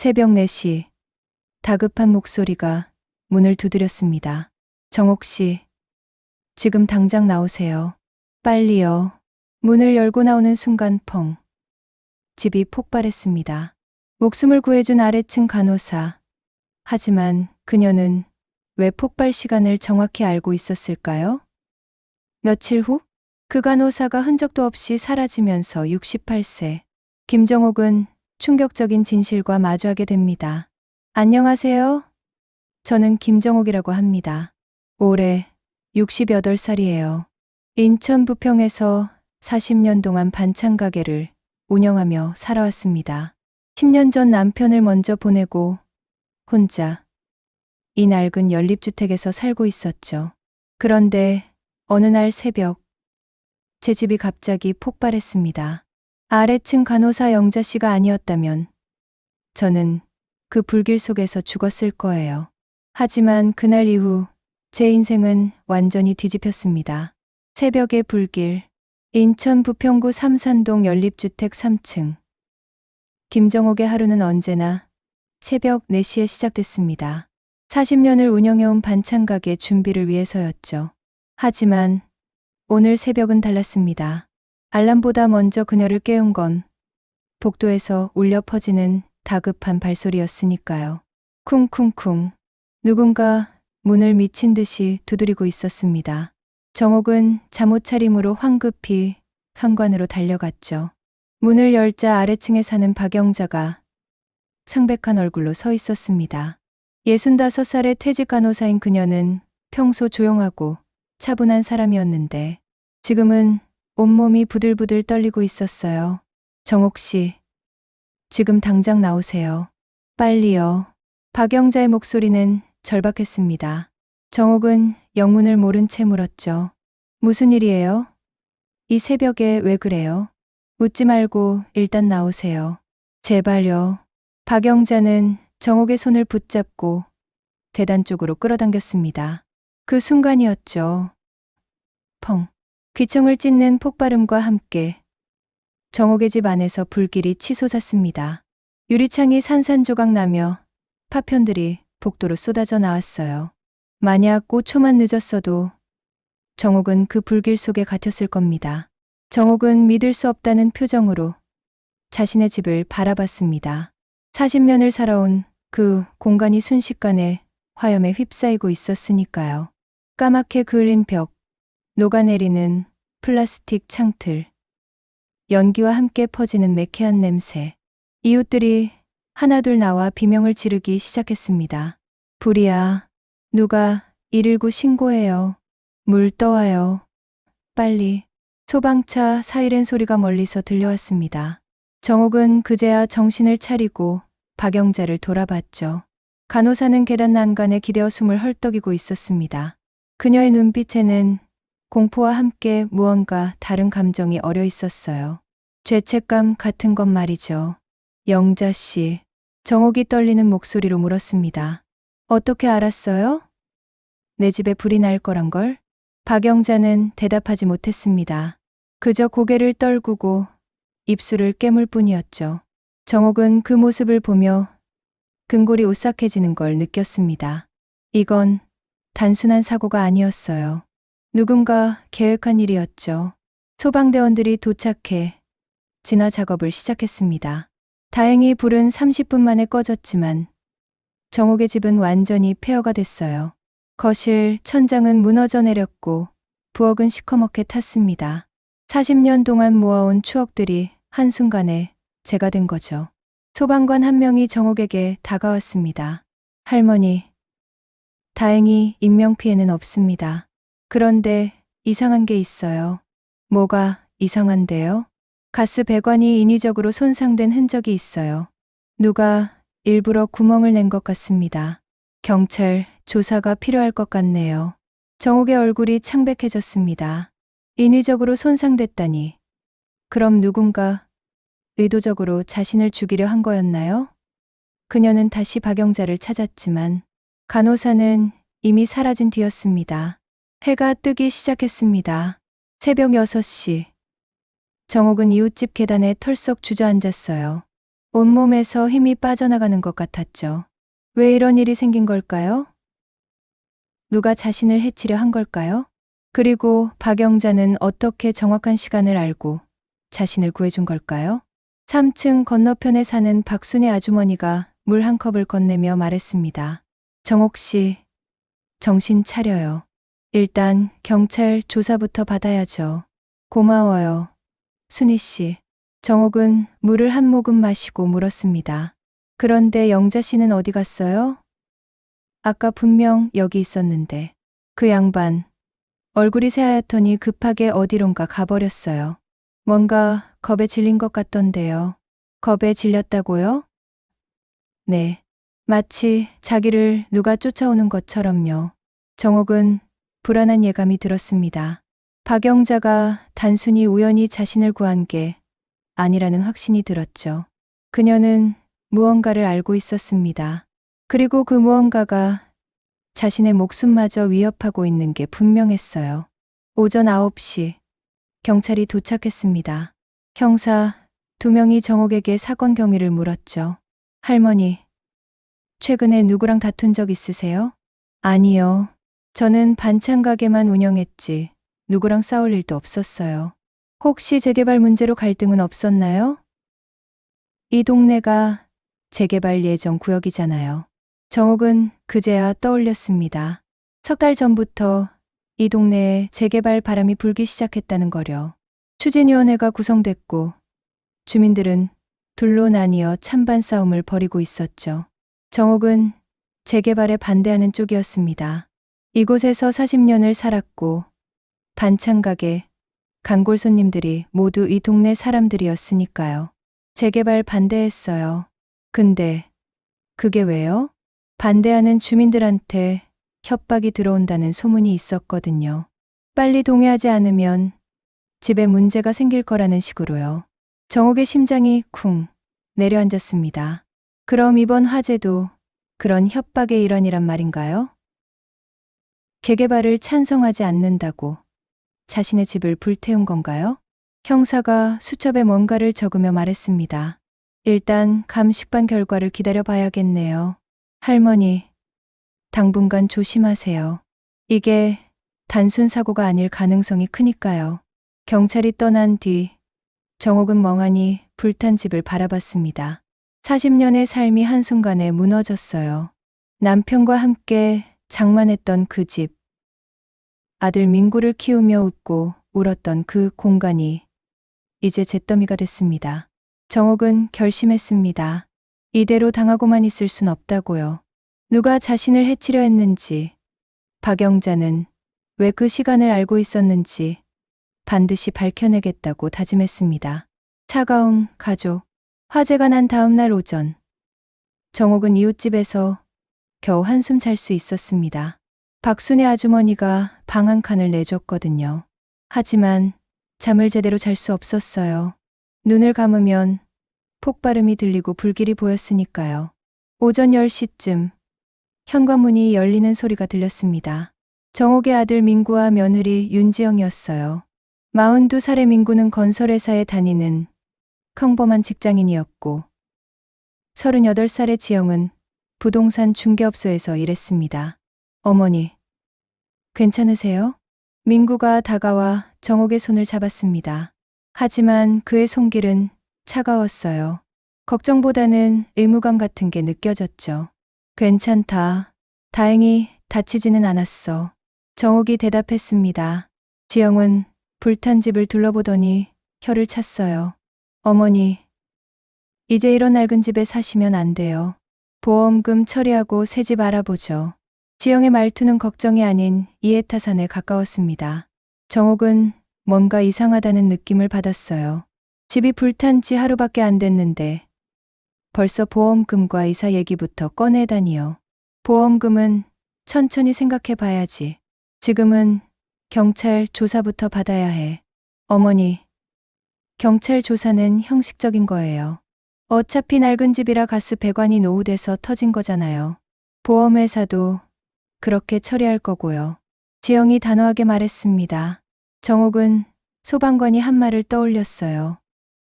새벽 4시 다급한 목소리가 문을 두드렸습니다. 정옥 씨, 지금 당장 나오세요. 빨리요. 문을 열고 나오는 순간 펑. 집이 폭발했습니다. 목숨을 구해준 아래층 간호사. 하지만 그녀는 왜 폭발 시간을 정확히 알고 있었을까요? 며칠 후, 그 간호사가 흔적도 없이 사라지면서 68세. 김정옥은 충격적인 진실과 마주하게 됩니다. 안녕하세요. 저는 김정옥이라고 합니다. 올해 68살이에요. 인천 부평에서 40년 동안 반찬 가게를 운영하며 살아왔습니다. 10년 전 남편을 먼저 보내고 혼자 이 낡은 연립주택에서 살고 있었죠. 그런데 어느 날 새벽 제 집이 갑자기 폭발했습니다. 아래층 간호사 영자 씨가 아니었다면 저는 그 불길 속에서 죽었을 거예요. 하지만 그날 이후 제 인생은 완전히 뒤집혔습니다. 새벽의 불길, 인천 부평구 삼산동 연립주택 3층. 김정옥의 하루는 언제나 새벽 4시에 시작됐습니다. 40년을 운영해온 반찬 가게 준비를 위해서였죠. 하지만 오늘 새벽은 달랐습니다. 알람보다 먼저 그녀를 깨운 건 복도에서 울려 퍼지는 다급한 발소리였으니까요. 쿵쿵쿵. 누군가 문을 미친 듯이 두드리고 있었습니다. 정옥은 잠옷차림으로 황급히 현관으로 달려갔죠. 문을 열자 아래층에 사는 박영자가 창백한 얼굴로 서 있었습니다. 65살의 퇴직 간호사인 그녀는 평소 조용하고 차분한 사람이었는데 지금은 온몸이 부들부들 떨리고 있었어요. 정옥 씨, 지금 당장 나오세요. 빨리요. 박영자의 목소리는 절박했습니다. 정옥은 영문을 모른 채 물었죠. 무슨 일이에요? 이 새벽에 왜 그래요? 묻지 말고 일단 나오세요. 제발요. 박영자는 정옥의 손을 붙잡고 계단 쪽으로 끌어당겼습니다. 그 순간이었죠. 펑. 귀청을 찢는 폭발음과 함께 정옥의 집 안에서 불길이 치솟았습니다. 유리창이 산산조각 나며 파편들이 복도로 쏟아져 나왔어요. 만약 5초만 늦었어도 정옥은 그 불길 속에 갇혔을 겁니다. 정옥은 믿을 수 없다는 표정으로 자신의 집을 바라봤습니다. 40년을 살아온 그 공간이 순식간에 화염에 휩싸이고 있었으니까요. 까맣게 그을린 벽, 녹아내리는 플라스틱 창틀, 연기와 함께 퍼지는 매캐한 냄새. 이웃들이 하나둘 나와 비명을 지르기 시작했습니다. 불이야. 누가 119 신고해요. 물 떠와요. 빨리. 소방차 사이렌 소리가 멀리서 들려왔습니다. 정옥은 그제야 정신을 차리고 박영자를 돌아봤죠. 간호사는 계단 난간에 기대어 숨을 헐떡이고 있었습니다. 그녀의 눈빛에는 공포와 함께 무언가 다른 감정이 어려 있었어요. 죄책감 같은 것 말이죠. 영자 씨, 정옥이 떨리는 목소리로 물었습니다. 어떻게 알았어요? 내 집에 불이 날 거란 걸? 박영자는 대답하지 못했습니다. 그저 고개를 떨구고 입술을 깨물 뿐이었죠. 정옥은 그 모습을 보며 근골이 오싹해지는 걸 느꼈습니다. 이건 단순한 사고가 아니었어요. 누군가 계획한 일이었죠. 소방대원들이 도착해 진화 작업을 시작했습니다. 다행히 불은 30분 만에 꺼졌지만 정옥의 집은 완전히 폐허가 됐어요. 거실 천장은 무너져 내렸고 부엌은 시커멓게 탔습니다. 40년 동안 모아온 추억들이 한순간에 재가 된 거죠. 소방관 한 명이 정옥에게 다가왔습니다. 할머니, 다행히 인명피해는 없습니다. 그런데 이상한 게 있어요. 뭐가 이상한데요? 가스 배관이 인위적으로 손상된 흔적이 있어요. 누가 일부러 구멍을 낸 것 같습니다. 경찰 조사가 필요할 것 같네요. 정옥의 얼굴이 창백해졌습니다. 인위적으로 손상됐다니. 그럼 누군가 의도적으로 자신을 죽이려 한 거였나요? 그녀는 다시 박영자를 찾았지만 간호사는 이미 사라진 뒤였습니다. 해가 뜨기 시작했습니다. 새벽 6시. 정옥은 이웃집 계단에 털썩 주저앉았어요. 온몸에서 힘이 빠져나가는 것 같았죠. 왜 이런 일이 생긴 걸까요? 누가 자신을 해치려 한 걸까요? 그리고 박영자는 어떻게 정확한 시간을 알고 자신을 구해준 걸까요? 3층 건너편에 사는 박순애 아주머니가 물 한 컵을 건네며 말했습니다. 정옥 씨, 정신 차려요. 일단 경찰 조사부터 받아야죠. 고마워요. 순희 씨. 정옥은 물을 한 모금 마시고 물었습니다. 그런데 영자 씨는 어디 갔어요? 아까 분명 여기 있었는데. 그 양반. 얼굴이 새하얗더니 급하게 어디론가 가버렸어요. 뭔가 겁에 질린 것 같던데요. 겁에 질렸다고요? 네. 마치 자기를 누가 쫓아오는 것처럼요. 정옥은 불안한 예감이 들었습니다. 박영자가 단순히 우연히 자신을 구한 게 아니라는 확신이 들었죠. 그녀는 무언가를 알고 있었습니다. 그리고 그 무언가가 자신의 목숨마저 위협하고 있는 게 분명했어요. 오전 9시 경찰이 도착했습니다. 형사 2명이 정옥에게 사건 경위를 물었죠. 할머니, 최근에 누구랑 다툰 적 있으세요? 아니요. 저는 반찬 가게만 운영했지 누구랑 싸울 일도 없었어요. 혹시 재개발 문제로 갈등은 없었나요? 이 동네가 재개발 예정 구역이잖아요. 정옥은 그제야 떠올렸습니다. 3달 전부터 이 동네에 재개발 바람이 불기 시작했다는 거려. 추진위원회가 구성됐고 주민들은 둘로 나뉘어 찬반 싸움을 벌이고 있었죠. 정옥은 재개발에 반대하는 쪽이었습니다. 이곳에서 40년을 살았고 반찬 가게, 단골 손님들이 모두 이 동네 사람들이었으니까요. 재개발 반대했어요. 근데 그게 왜요? 반대하는 주민들한테 협박이 들어온다는 소문이 있었거든요. 빨리 동의하지 않으면 집에 문제가 생길 거라는 식으로요. 정옥의 심장이 쿵 내려앉았습니다. 그럼 이번 화재도 그런 협박의 일환이란 말인가요? 재개발을 찬성하지 않는다고 자신의 집을 불태운 건가요? 형사가 수첩에 뭔가를 적으며 말했습니다. 일단 감식반 결과를 기다려 봐야겠네요. 할머니, 당분간 조심하세요. 이게 단순 사고가 아닐 가능성이 크니까요. 경찰이 떠난 뒤 정옥은 멍하니 불탄 집을 바라봤습니다. 40년의 삶이 한순간에 무너졌어요. 남편과 함께 장만했던 그 집, 아들 민구를 키우며 웃고 울었던 그 공간이 이제 잿더미가 됐습니다. 정옥은 결심했습니다. 이대로 당하고만 있을 순 없다고요. 누가 자신을 해치려 했는지, 박영자는 왜 그 시간을 알고 있었는지 반드시 밝혀내겠다고 다짐했습니다. 차가운 가족. 화재가 난 다음 날 오전, 정옥은 이웃집에서 겨우 한숨 잘 수 있었습니다. 박순애 아주머니가 방 한 칸을 내줬거든요. 하지만 잠을 제대로 잘 수 없었어요. 눈을 감으면 폭발음이 들리고 불길이 보였으니까요. 오전 10시쯤 현관문이 열리는 소리가 들렸습니다. 정옥의 아들 민구와 며느리 윤지영이었어요. 42살의 민구는 건설회사에 다니는 평범한 직장인이었고 38살의 지영은 부동산 중개업소에서 일했습니다. 어머니, 괜찮으세요? 민구가 다가와 정옥의 손을 잡았습니다. 하지만 그의 손길은 차가웠어요. 걱정보다는 의무감 같은 게 느껴졌죠. 괜찮다. 다행히 다치지는 않았어. 정옥이 대답했습니다. 지영은 불탄 집을 둘러보더니 혀를 찼어요. 어머니, 이제 이런 낡은 집에 사시면 안 돼요. 보험금 처리하고 새 집 알아보죠. 지영의 말투는 걱정이 아닌 이해타산에 가까웠습니다. 정옥은 뭔가 이상하다는 느낌을 받았어요. 집이 불탄 지 하루밖에 안 됐는데 벌써 보험금과 이사 얘기부터 꺼내다니요. 보험금은 천천히 생각해 봐야지. 지금은 경찰 조사부터 받아야 해. 어머니, 경찰 조사는 형식적인 거예요. 어차피 낡은 집이라 가스 배관이 노후돼서 터진 거잖아요. 보험회사도 그렇게 처리할 거고요. 지영이 단호하게 말했습니다. 정옥은 소방관이 한 말을 떠올렸어요.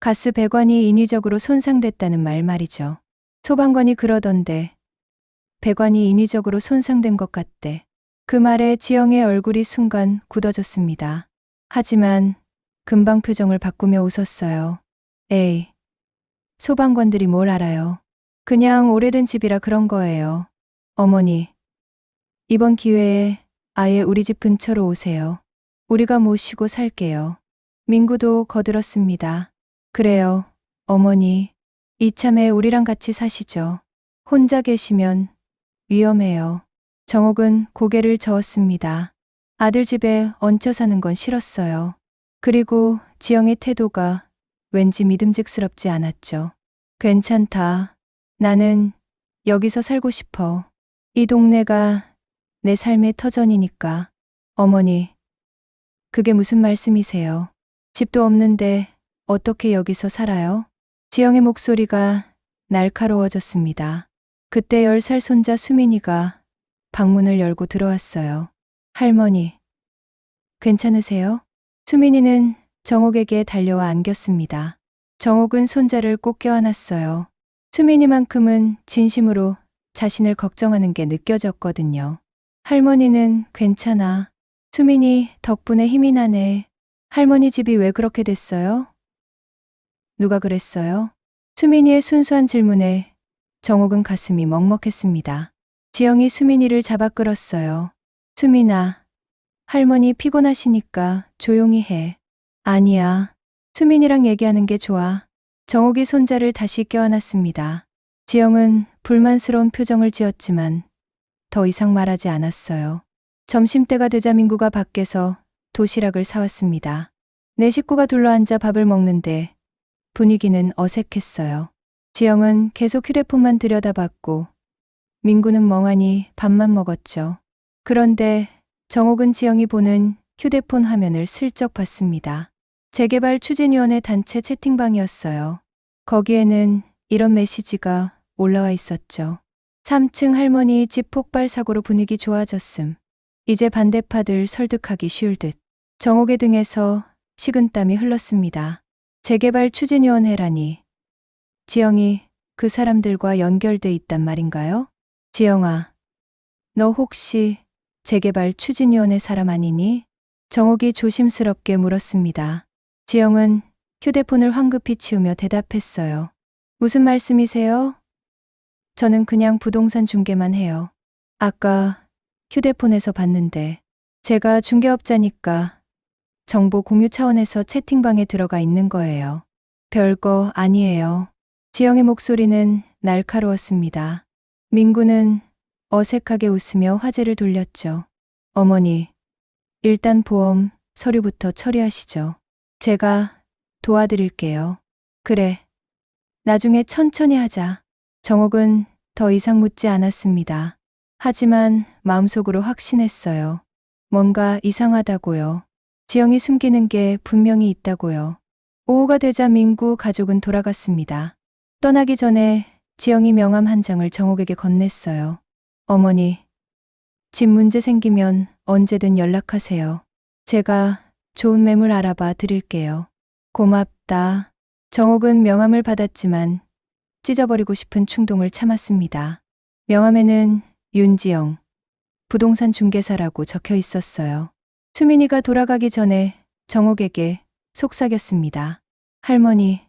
가스 배관이 인위적으로 손상됐다는 말이죠. 소방관이 그러던데 배관이 인위적으로 손상된 것 같대. 그 말에 지영의 얼굴이 순간 굳어졌습니다. 하지만 금방 표정을 바꾸며 웃었어요. 에이, 소방관들이 뭘 알아요. 그냥 오래된 집이라 그런 거예요. 어머니, 이번 기회에 아예 우리 집 근처로 오세요. 우리가 모시고 살게요. 민구도 거들었습니다. 그래요, 어머니. 이참에 우리랑 같이 사시죠. 혼자 계시면 위험해요. 정옥은 고개를 저었습니다. 아들 집에 얹혀 사는 건 싫었어요. 그리고 지영의 태도가 왠지 믿음직스럽지 않았죠. 괜찮다. 나는 여기서 살고 싶어. 이 동네가 내 삶의 터전이니까. 어머니, 그게 무슨 말씀이세요? 집도 없는데 어떻게 여기서 살아요? 지영의 목소리가 날카로워졌습니다. 그때 10살 손자 수민이가 방문을 열고 들어왔어요. 할머니, 괜찮으세요? 수민이는 정옥에게 달려와 안겼습니다. 정옥은 손자를 꼭 껴안았어요. 수민이만큼은 진심으로 자신을 걱정하는 게 느껴졌거든요. 할머니는 괜찮아. 수민이 덕분에 힘이 나네. 할머니 집이 왜 그렇게 됐어요? 누가 그랬어요? 수민이의 순수한 질문에 정옥은 가슴이 먹먹했습니다. 지영이 수민이를 잡아 끌었어요. 수민아, 할머니 피곤하시니까 조용히 해. 아니야. 수민이랑 얘기하는 게 좋아. 정옥이 손자를 다시 껴안았습니다. 지영은 불만스러운 표정을 지었지만 더 이상 말하지 않았어요. 점심때가 되자 민구가 밖에서 도시락을 사왔습니다. 네 식구가 둘러앉아 밥을 먹는데 분위기는 어색했어요. 지영은 계속 휴대폰만 들여다봤고 민구는 멍하니 밥만 먹었죠. 그런데 정옥은 지영이 보는 휴대폰 화면을 슬쩍 봤습니다. 재개발 추진위원회 단체 채팅방이었어요. 거기에는 이런 메시지가 올라와 있었죠. 3층 할머니 집 폭발 사고로 분위기 좋아졌음. 이제 반대파들 설득하기 쉬울 듯. 정옥의 등에서 식은땀이 흘렀습니다. 재개발 추진위원회라니. 지영이 그 사람들과 연결돼 있단 말인가요? 지영아, 너 혹시 재개발 추진위원회 사람 아니니? 정옥이 조심스럽게 물었습니다. 지영은 휴대폰을 황급히 치우며 대답했어요. 무슨 말씀이세요? 저는 그냥 부동산 중개만 해요. 아까 휴대폰에서 봤는데 제가 중개업자니까 정보 공유 차원에서 채팅방에 들어가 있는 거예요. 별거 아니에요. 지영의 목소리는 날카로웠습니다. 민구는 어색하게 웃으며 화제를 돌렸죠. 어머니, 일단 보험 서류부터 처리하시죠. 제가 도와드릴게요. 그래. 나중에 천천히 하자. 정옥은 더 이상 묻지 않았습니다. 하지만 마음속으로 확신했어요. 뭔가 이상하다고요. 지영이 숨기는 게 분명히 있다고요. 오후가 되자 민구 가족은 돌아갔습니다. 떠나기 전에 지영이 명함 한 장을 정옥에게 건넸어요. 어머니, 집 문제 생기면 언제든 연락하세요. 제가 좋은 매물 알아봐 드릴게요. 고맙다. 정옥은 명함을 받았지만 찢어버리고 싶은 충동을 참았습니다. 명함에는 윤지영, 부동산 중개사라고 적혀 있었어요. 수민이가 돌아가기 전에 정옥에게 속삭였습니다. 할머니,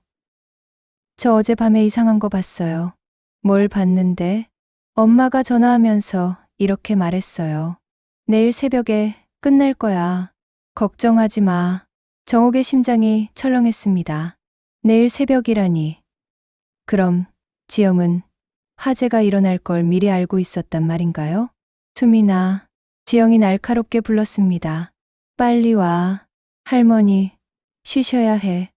저 어젯밤에 이상한 거 봤어요. 뭘 봤는데? 엄마가 전화하면서 이렇게 말했어요. 내일 새벽에 끝날 거야. 걱정하지 마. 정옥의 심장이 철렁했습니다. 내일 새벽이라니. 그럼 지영은 화재가 일어날 걸 미리 알고 있었단 말인가요? 수민아, 지영이 날카롭게 불렀습니다. 빨리 와. 할머니, 쉬셔야 해.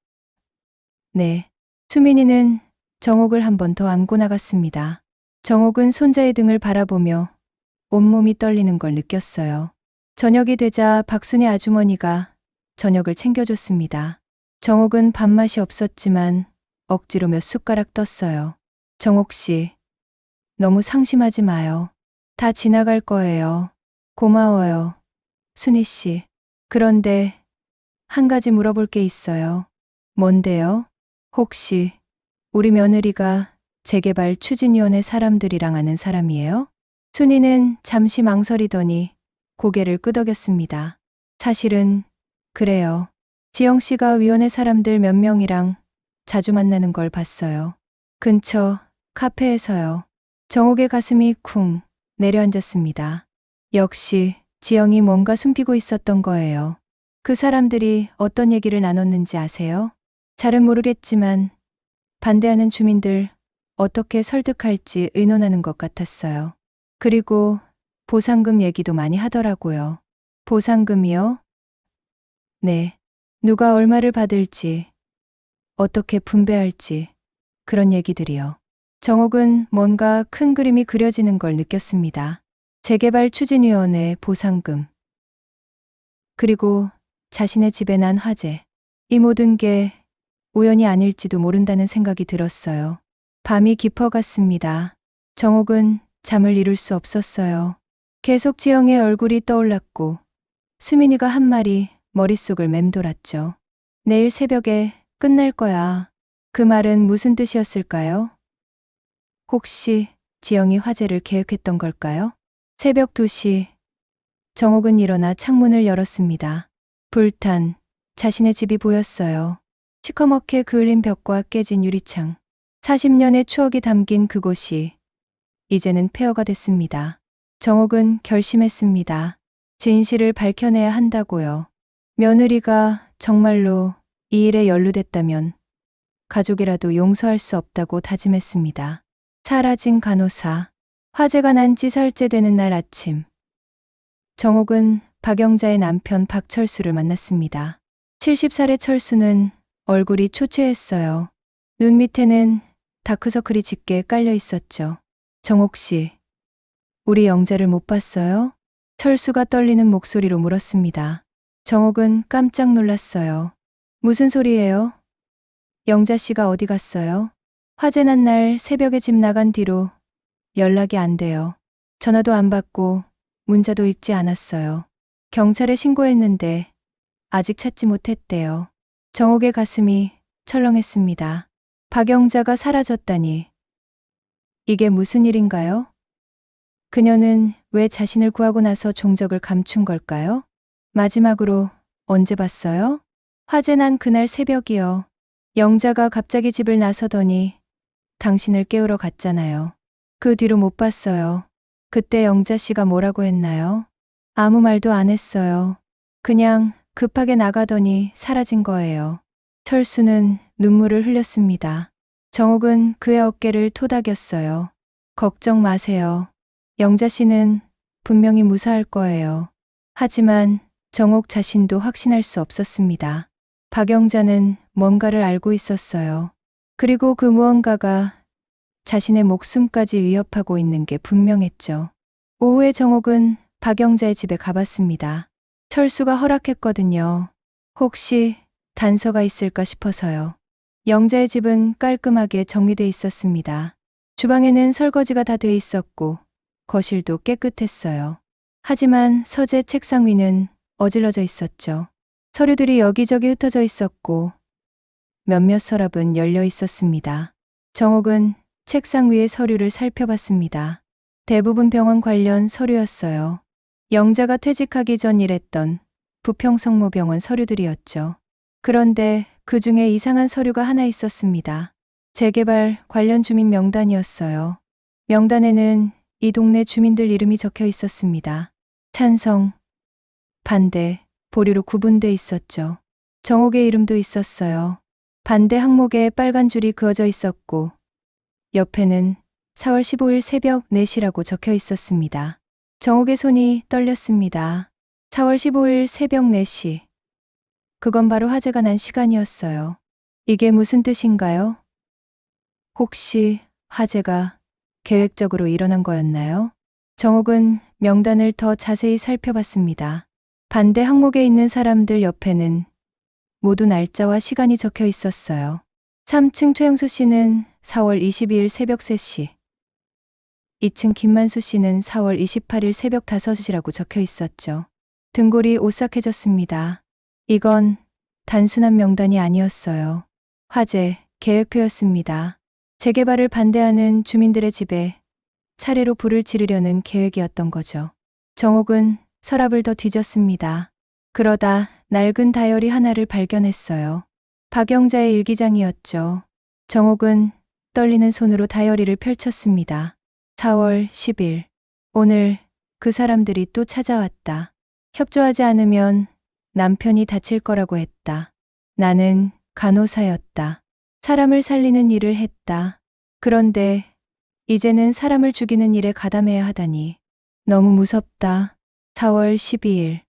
네. 수민이는 정옥을 한 번 더 안고 나갔습니다. 정옥은 손자의 등을 바라보며 온몸이 떨리는 걸 느꼈어요. 저녁이 되자 박순희 아주머니가 저녁을 챙겨줬습니다. 정옥은 밥맛이 없었지만 억지로 몇 숟가락 떴어요. 정옥 씨, 너무 상심하지 마요. 다 지나갈 거예요. 고마워요. 순희 씨. 그런데 한 가지 물어볼 게 있어요. 뭔데요? 혹시 우리 며느리가 재개발 추진위원회 사람들이랑 아는 사람이에요? 순이는 잠시 망설이더니 고개를 끄덕였습니다. 사실은 그래요. 지영 씨가 위원회 사람들 몇 명이랑 자주 만나는 걸 봤어요. 근처 카페에서요. 정옥의 가슴이 쿵 내려앉았습니다. 역시 지영이 뭔가 숨기고 있었던 거예요. 그 사람들이 어떤 얘기를 나눴는지 아세요? 잘은 모르겠지만 반대하는 주민들 어떻게 설득할지 의논하는 것 같았어요. 그리고 보상금 얘기도 많이 하더라고요. 보상금이요? 네. 누가 얼마를 받을지, 어떻게 분배할지, 그런 얘기들이요. 정옥은 뭔가 큰 그림이 그려지는 걸 느꼈습니다. 재개발 추진위원회 보상금, 그리고 자신의 집에 난 화재. 이 모든 게 우연이 아닐지도 모른다는 생각이 들었어요. 밤이 깊어갔습니다. 정옥은 잠을 이룰 수 없었어요. 계속 지영의 얼굴이 떠올랐고 수민이가 한 말이 머릿속을 맴돌았죠. 내일 새벽에 끝날 거야. 그 말은 무슨 뜻이었을까요? 혹시 지영이 화재를 계획했던 걸까요? 새벽 2시 정옥은 일어나 창문을 열었습니다. 불탄 자신의 집이 보였어요. 시커멓게 그을린 벽과 깨진 유리창. 40년의 추억이 담긴 그곳이 이제는 폐허가 됐습니다. 정옥은 결심했습니다. 진실을 밝혀내야 한다고요. 며느리가 정말로 이 일에 연루됐다면 가족이라도 용서할 수 없다고 다짐했습니다. 사라진 간호사. 화재가 난 지 사흘째 되는 날 아침. 정옥은 박영자의 남편 박철수를 만났습니다. 70살의 철수는 얼굴이 초췌했어요. 눈 밑에는 다크서클이 짙게 깔려 있었죠. 정옥 씨, 우리 영자를 못 봤어요? 철수가 떨리는 목소리로 물었습니다. 정옥은 깜짝 놀랐어요. 무슨 소리예요? 영자 씨가 어디 갔어요? 화재 난 날 새벽에 집 나간 뒤로 연락이 안 돼요. 전화도 안 받고 문자도 읽지 않았어요. 경찰에 신고했는데 아직 찾지 못했대요. 정옥의 가슴이 철렁했습니다. 박영자가 사라졌다니. 이게 무슨 일인가요? 그녀는 왜 자신을 구하고 나서 종적을 감춘 걸까요? 마지막으로 언제 봤어요? 화재 난 그날 새벽이요. 영자가 갑자기 집을 나서더니 당신을 깨우러 갔잖아요. 그 뒤로 못 봤어요. 그때 영자 씨가 뭐라고 했나요? 아무 말도 안 했어요. 그냥 급하게 나가더니 사라진 거예요. 철수는 눈물을 흘렸습니다. 정옥은 그의 어깨를 토닥였어요. 걱정 마세요. 영자 씨는 분명히 무사할 거예요. 하지만 정옥 자신도 확신할 수 없었습니다. 박영자는 뭔가를 알고 있었어요. 그리고 그 무언가가 자신의 목숨까지 위협하고 있는 게 분명했죠. 오후에 정옥은 박영자의 집에 가봤습니다. 철수가 허락했거든요. 혹시 단서가 있을까 싶어서요. 영자의 집은 깔끔하게 정리돼 있었습니다. 주방에는 설거지가 다 돼 있었고 거실도 깨끗했어요. 하지만 서재 책상 위는 어질러져 있었죠. 서류들이 여기저기 흩어져 있었고 몇몇 서랍은 열려 있었습니다. 정옥은 책상 위의 서류를 살펴봤습니다. 대부분 병원 관련 서류였어요. 영자가 퇴직하기 전 일했던 부평성모병원 서류들이었죠. 그런데 그 중에 이상한 서류가 하나 있었습니다. 재개발 관련 주민 명단이었어요. 명단에는 이 동네 주민들 이름이 적혀 있었습니다. 찬성, 반대, 보류로 구분돼 있었죠. 정옥의 이름도 있었어요. 반대 항목에 빨간 줄이 그어져 있었고 옆에는 4월 15일 새벽 4시라고 적혀 있었습니다. 정옥의 손이 떨렸습니다. 4월 15일 새벽 4시. 그건 바로 화재가 난 시간이었어요. 이게 무슨 뜻인가요? 혹시 화재가 계획적으로 일어난 거였나요? 정옥은 명단을 더 자세히 살펴봤습니다. 반대 항목에 있는 사람들 옆에는 모두 날짜와 시간이 적혀 있었어요. 3층 최영수 씨는 4월 22일 새벽 3시, 2층 김만수 씨는 4월 28일 새벽 5시라고 적혀 있었죠. 등골이 오싹해졌습니다. 이건 단순한 명단이 아니었어요. 화재 계획표였습니다. 재개발을 반대하는 주민들의 집에 차례로 불을 지르려는 계획이었던 거죠. 정옥은 서랍을 더 뒤졌습니다. 그러다 낡은 다이어리 하나를 발견했어요. 박영자의 일기장이었죠. 정옥은 떨리는 손으로 다이어리를 펼쳤습니다. 4월 10일. 오늘 그 사람들이 또 찾아왔다. 협조하지 않으면 남편이 다칠 거라고 했다. 나는 간호사였다. 사람을 살리는 일을 했다. 그런데 이제는 사람을 죽이는 일에 가담해야 하다니. 너무 무섭다. 4월 12일.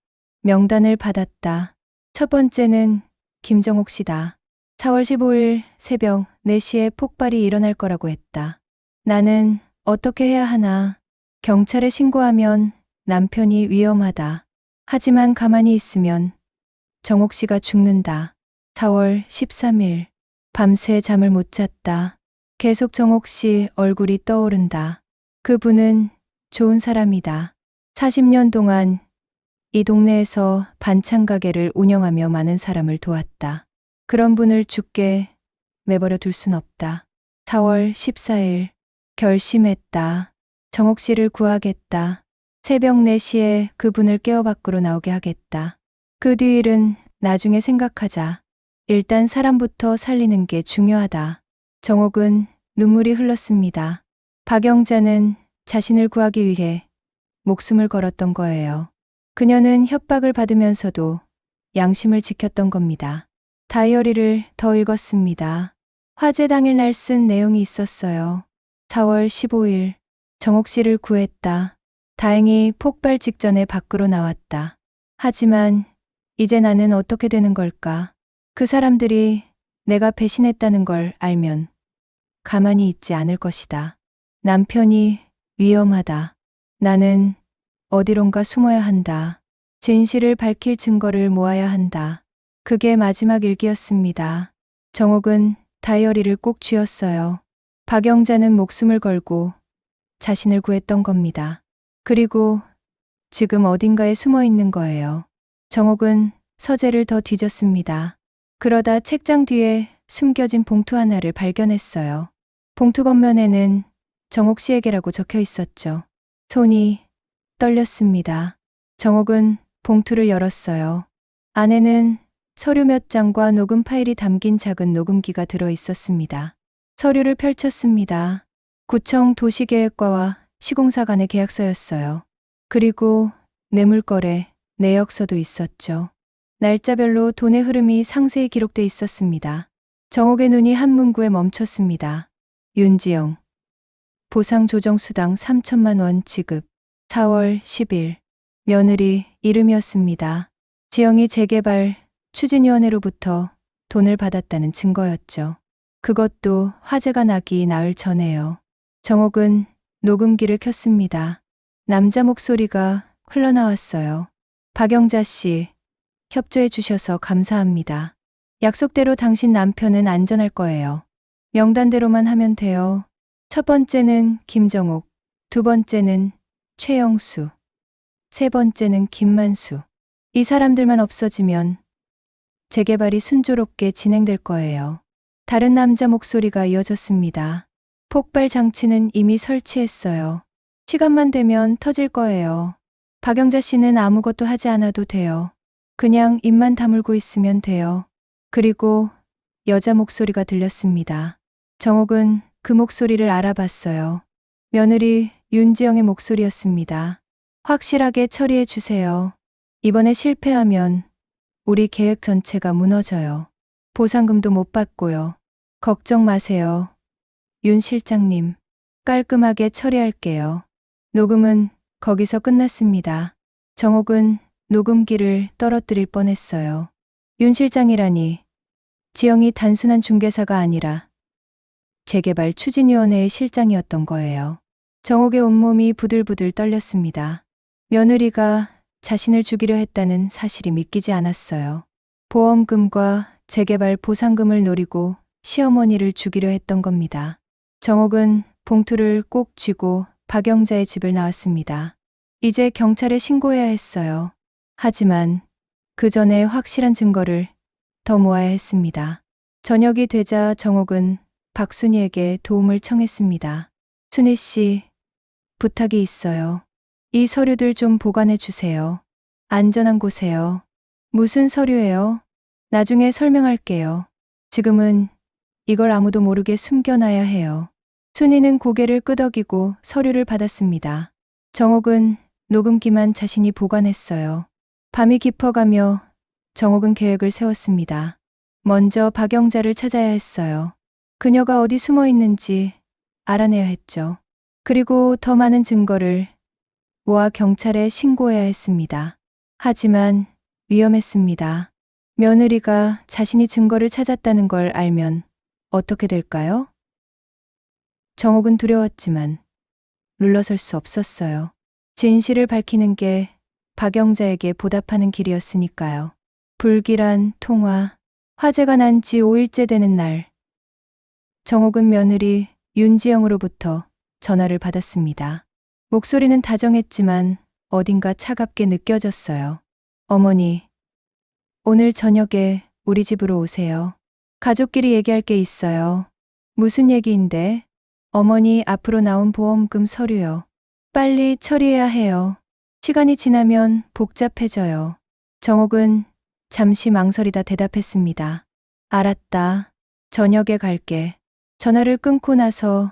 명단을 받았다. 첫 번째는 김정옥 씨다. 4월 15일 새벽 4시에 폭발이 일어날 거라고 했다. 나는 어떻게 해야 하나. 경찰에 신고하면 남편이 위험하다. 하지만 가만히 있으면 정옥 씨가 죽는다. 4월 13일. 밤새 잠을 못 잤다. 계속 정옥 씨 얼굴이 떠오른다. 그분은 좋은 사람이다. 40년 동안 이 동네에서 반찬 가게를 운영하며 많은 사람을 도왔다. 그런 분을 죽게 내버려 둘 순 없다. 4월 14일. 결심했다. 정옥 씨를 구하겠다. 새벽 4시에 그분을 깨어 밖으로 나오게 하겠다. 그 뒤 일은 나중에 생각하자. 일단 사람부터 살리는 게 중요하다. 정옥은 눈물이 흘렀습니다. 박영자는 자신을 구하기 위해 목숨을 걸었던 거예요. 그녀는 협박을 받으면서도 양심을 지켰던 겁니다. 다이어리를 더 읽었습니다. 화재 당일 날 쓴 내용이 있었어요. 4월 15일. 정옥 씨를 구했다. 다행히 폭발 직전에 밖으로 나왔다. 하지만 이제 나는 어떻게 되는 걸까? 그 사람들이 내가 배신했다는 걸 알면 가만히 있지 않을 것이다. 남편이 위험하다. 나는 어디론가 숨어야 한다. 진실을 밝힐 증거를 모아야 한다. 그게 마지막 일기였습니다. 정옥은 다이어리를 꼭 쥐었어요. 박영자는 목숨을 걸고 자신을 구했던 겁니다. 그리고 지금 어딘가에 숨어 있는 거예요. 정옥은 서재를 더 뒤졌습니다. 그러다 책장 뒤에 숨겨진 봉투 하나를 발견했어요. 봉투 겉면에는 정옥 씨에게라고 적혀 있었죠. 손이 떨렸습니다. 정옥은 봉투를 열었어요. 안에는 서류 몇 장과 녹음 파일이 담긴 작은 녹음기가 들어 있었습니다. 서류를 펼쳤습니다. 구청 도시계획과와 시공사 간의 계약서였어요. 그리고 뇌물거래, 내역서도 있었죠. 날짜별로 돈의 흐름이 상세히 기록돼 있었습니다. 정옥의 눈이 한 문구에 멈췄습니다. 윤지영. 보상조정수당 3천만 원 지급. 4월 10일. 며느리 이름이었습니다. 지영이 재개발 추진위원회로부터 돈을 받았다는 증거였죠. 그것도 화재가 나기 나흘 전에요. 정옥은 녹음기를 켰습니다. 남자 목소리가 흘러나왔어요. 박영자 씨, 협조해 주셔서 감사합니다. 약속대로 당신 남편은 안전할 거예요. 명단대로만 하면 돼요. 첫 번째는 김정옥, 두 번째는 최영수, 세 번째는 김만수. 이 사람들만 없어지면 재개발이 순조롭게 진행될 거예요. 다른 남자 목소리가 이어졌습니다. 폭발 장치는 이미 설치했어요. 시간만 되면 터질 거예요. 박영자 씨는 아무것도 하지 않아도 돼요. 그냥 입만 다물고 있으면 돼요. 그리고 여자 목소리가 들렸습니다. 정옥은 그 목소리를 알아봤어요. 며느리 윤지영의 목소리였습니다. 확실하게 처리해 주세요. 이번에 실패하면 우리 계획 전체가 무너져요. 보상금도 못 받고요. 걱정 마세요. 윤 실장님, 깔끔하게 처리할게요. 녹음은 거기서 끝났습니다. 정옥은 녹음기를 떨어뜨릴 뻔했어요. 윤 실장이라니, 지영이 단순한 중개사가 아니라 재개발 추진위원회의 실장이었던 거예요. 정옥의 온몸이 부들부들 떨렸습니다. 며느리가 자신을 죽이려 했다는 사실이 믿기지 않았어요. 보험금과 재개발 보상금을 노리고 시어머니를 죽이려 했던 겁니다. 정옥은 봉투를 꼭 쥐고 박영자의 집을 나왔습니다. 이제 경찰에 신고해야 했어요. 하지만 그 전에 확실한 증거를 더 모아야 했습니다. 저녁이 되자 정옥은 박순희에게 도움을 청했습니다. 순희 씨, 부탁이 있어요. 이 서류들 좀 보관해 주세요. 안전한 곳에요. 무슨 서류예요? 나중에 설명할게요. 지금은 이걸 아무도 모르게 숨겨놔야 해요. 순희는 고개를 끄덕이고 서류를 받았습니다. 정옥은 녹음기만 자신이 보관했어요. 밤이 깊어가며 정옥은 계획을 세웠습니다. 먼저 박영자를 찾아야 했어요. 그녀가 어디 숨어 있는지 알아내야 했죠. 그리고 더 많은 증거를 모아 경찰에 신고해야 했습니다. 하지만 위험했습니다. 며느리가 자신이 증거를 찾았다는 걸 알면 어떻게 될까요? 정옥은 두려웠지만 물러설 수 없었어요. 진실을 밝히는 게 박영자에게 보답하는 길이었으니까요. 불길한 통화. 화재가 난 지 5일째 되는 날, 정옥은 며느리 윤지영으로부터 전화를 받았습니다. 목소리는 다정했지만 어딘가 차갑게 느껴졌어요. 어머니, 오늘 저녁에 우리 집으로 오세요. 가족끼리 얘기할 게 있어요. 무슨 얘기인데? 어머니 앞으로 나온 보험금 서류요. 빨리 처리해야 해요. 시간이 지나면 복잡해져요. 정옥은 잠시 망설이다 대답했습니다. 알았다. 저녁에 갈게. 전화를 끊고 나서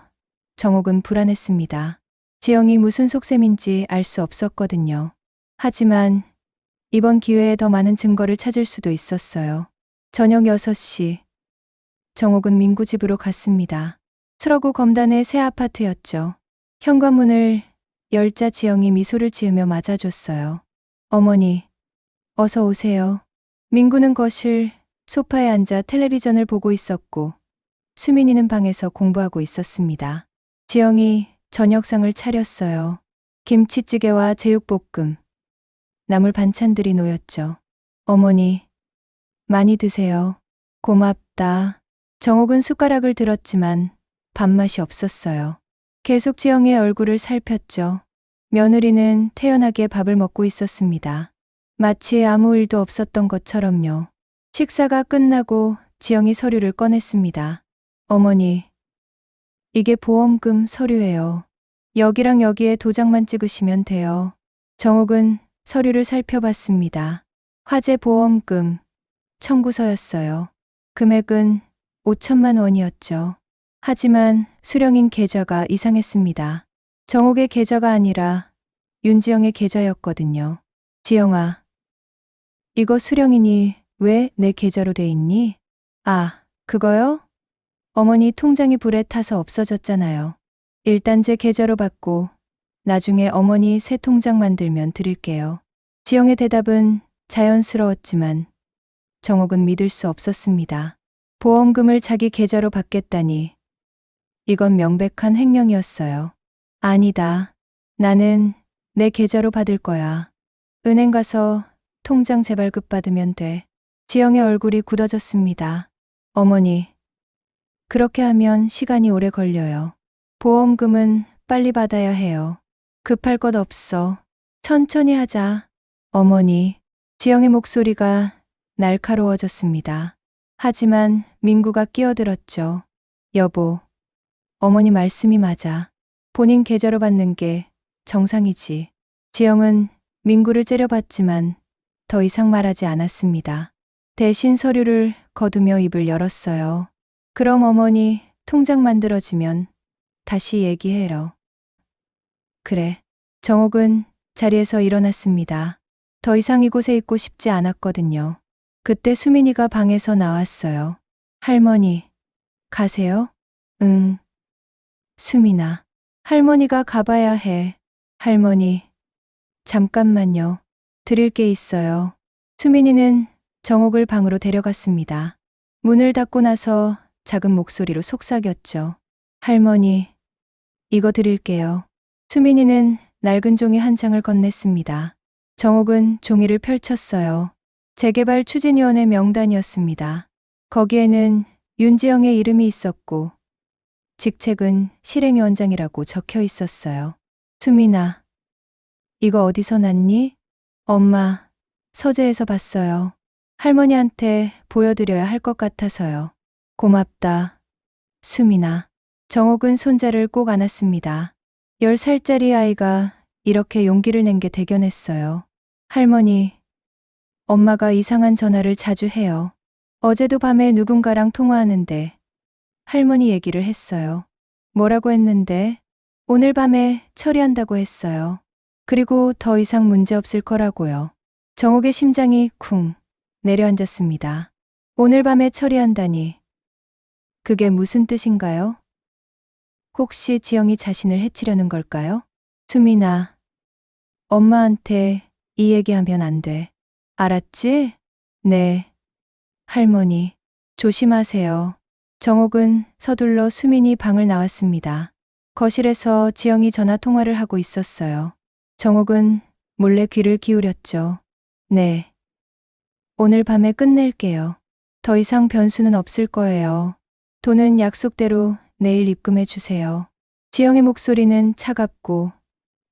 정옥은 불안했습니다. 지영이 무슨 속셈인지 알 수 없었거든요. 하지만 이번 기회에 더 많은 증거를 찾을 수도 있었어요. 저녁 6시, 정옥은 민구 집으로 갔습니다. 철어구 검단의 새 아파트였죠. 현관문을 열자 지영이 미소를 지으며 맞아줬어요. 어머니, 어서 오세요. 민구는 거실, 소파에 앉아 텔레비전을 보고 있었고 수민이는 방에서 공부하고 있었습니다. 지영이 저녁상을 차렸어요. 김치찌개와 제육볶음, 나물 반찬들이 놓였죠. 어머니, 많이 드세요. 고맙다. 정옥은 숟가락을 들었지만 밥맛이 없었어요. 계속 지영의 얼굴을 살폈죠. 며느리는 태연하게 밥을 먹고 있었습니다. 마치 아무 일도 없었던 것처럼요. 식사가 끝나고 지영이 서류를 꺼냈습니다. 어머니, 이게 보험금 서류예요. 여기랑 여기에 도장만 찍으시면 돼요. 정옥은 서류를 살펴봤습니다. 화재 보험금 청구서였어요. 금액은 5천만 원이었죠. 하지만 수령인 계좌가 이상했습니다. 정옥의 계좌가 아니라 윤지영의 계좌였거든요. 지영아, 이거 수령인이 왜 내 계좌로 돼 있니? 아, 그거요? 어머니 통장이 불에 타서 없어졌잖아요. 일단 제 계좌로 받고 나중에 어머니 새 통장 만들면 드릴게요. 지영의 대답은 자연스러웠지만 정옥은 믿을 수 없었습니다. 보험금을 자기 계좌로 받겠다니 이건 명백한 횡령이었어요. 아니다. 나는 내 계좌로 받을 거야. 은행 가서 통장 재발급 받으면 돼. 지영의 얼굴이 굳어졌습니다. 어머니, 그렇게 하면 시간이 오래 걸려요. 보험금은 빨리 받아야 해요. 급할 것 없어. 천천히 하자. 어머니, 지영의 목소리가 날카로워졌습니다. 하지만 민구가 끼어들었죠. 여보, 어머니 말씀이 맞아. 본인 계좌로 받는 게 정상이지. 지영은 민구를 째려봤지만 더 이상 말하지 않았습니다. 대신 서류를 거두며 입을 열었어요. 그럼 어머니 통장 만들어지면 다시 얘기해요. 그래. 정옥은 자리에서 일어났습니다. 더 이상 이곳에 있고 싶지 않았거든요. 그때 수민이가 방에서 나왔어요. 할머니, 가세요? 응. 수민아, 할머니가 가봐야 해. 할머니, 잠깐만요. 드릴 게 있어요. 수민이는 정옥을 방으로 데려갔습니다. 문을 닫고 나서 작은 목소리로 속삭였죠. 할머니, 이거 드릴게요. 수민이는 낡은 종이 한 장을 건넸습니다. 정옥은 종이를 펼쳤어요. 재개발 추진위원회 명단이었습니다. 거기에는 윤지영의 이름이 있었고 직책은 실행위원장이라고 적혀 있었어요. 수민아, 이거 어디서 났니? 엄마, 서재에서 봤어요. 할머니한테 보여드려야 할 것 같아서요. 고맙다, 수민아. 정옥은 손자를 꼭 안았습니다. 10살짜리 아이가 이렇게 용기를 낸 게 대견했어요. 할머니, 엄마가 이상한 전화를 자주 해요. 어제도 밤에 누군가랑 통화하는데 할머니 얘기를 했어요. 뭐라고 했는데 오늘 밤에 처리한다고 했어요. 그리고 더 이상 문제 없을 거라고요. 정옥의 심장이 쿵 내려앉았습니다. 오늘 밤에 처리한다니. 그게 무슨 뜻인가요? 혹시 지영이 자신을 해치려는 걸까요? 수민아, 엄마한테 이 얘기하면 안 돼. 알았지? 네. 할머니, 조심하세요. 정옥은 서둘러 수민이 방을 나왔습니다. 거실에서 지영이 전화 통화를 하고 있었어요. 정옥은 몰래 귀를 기울였죠. 네. 오늘 밤에 끝낼게요. 더 이상 변수는 없을 거예요. 돈은 약속대로 내일 입금해 주세요. 지영의 목소리는 차갑고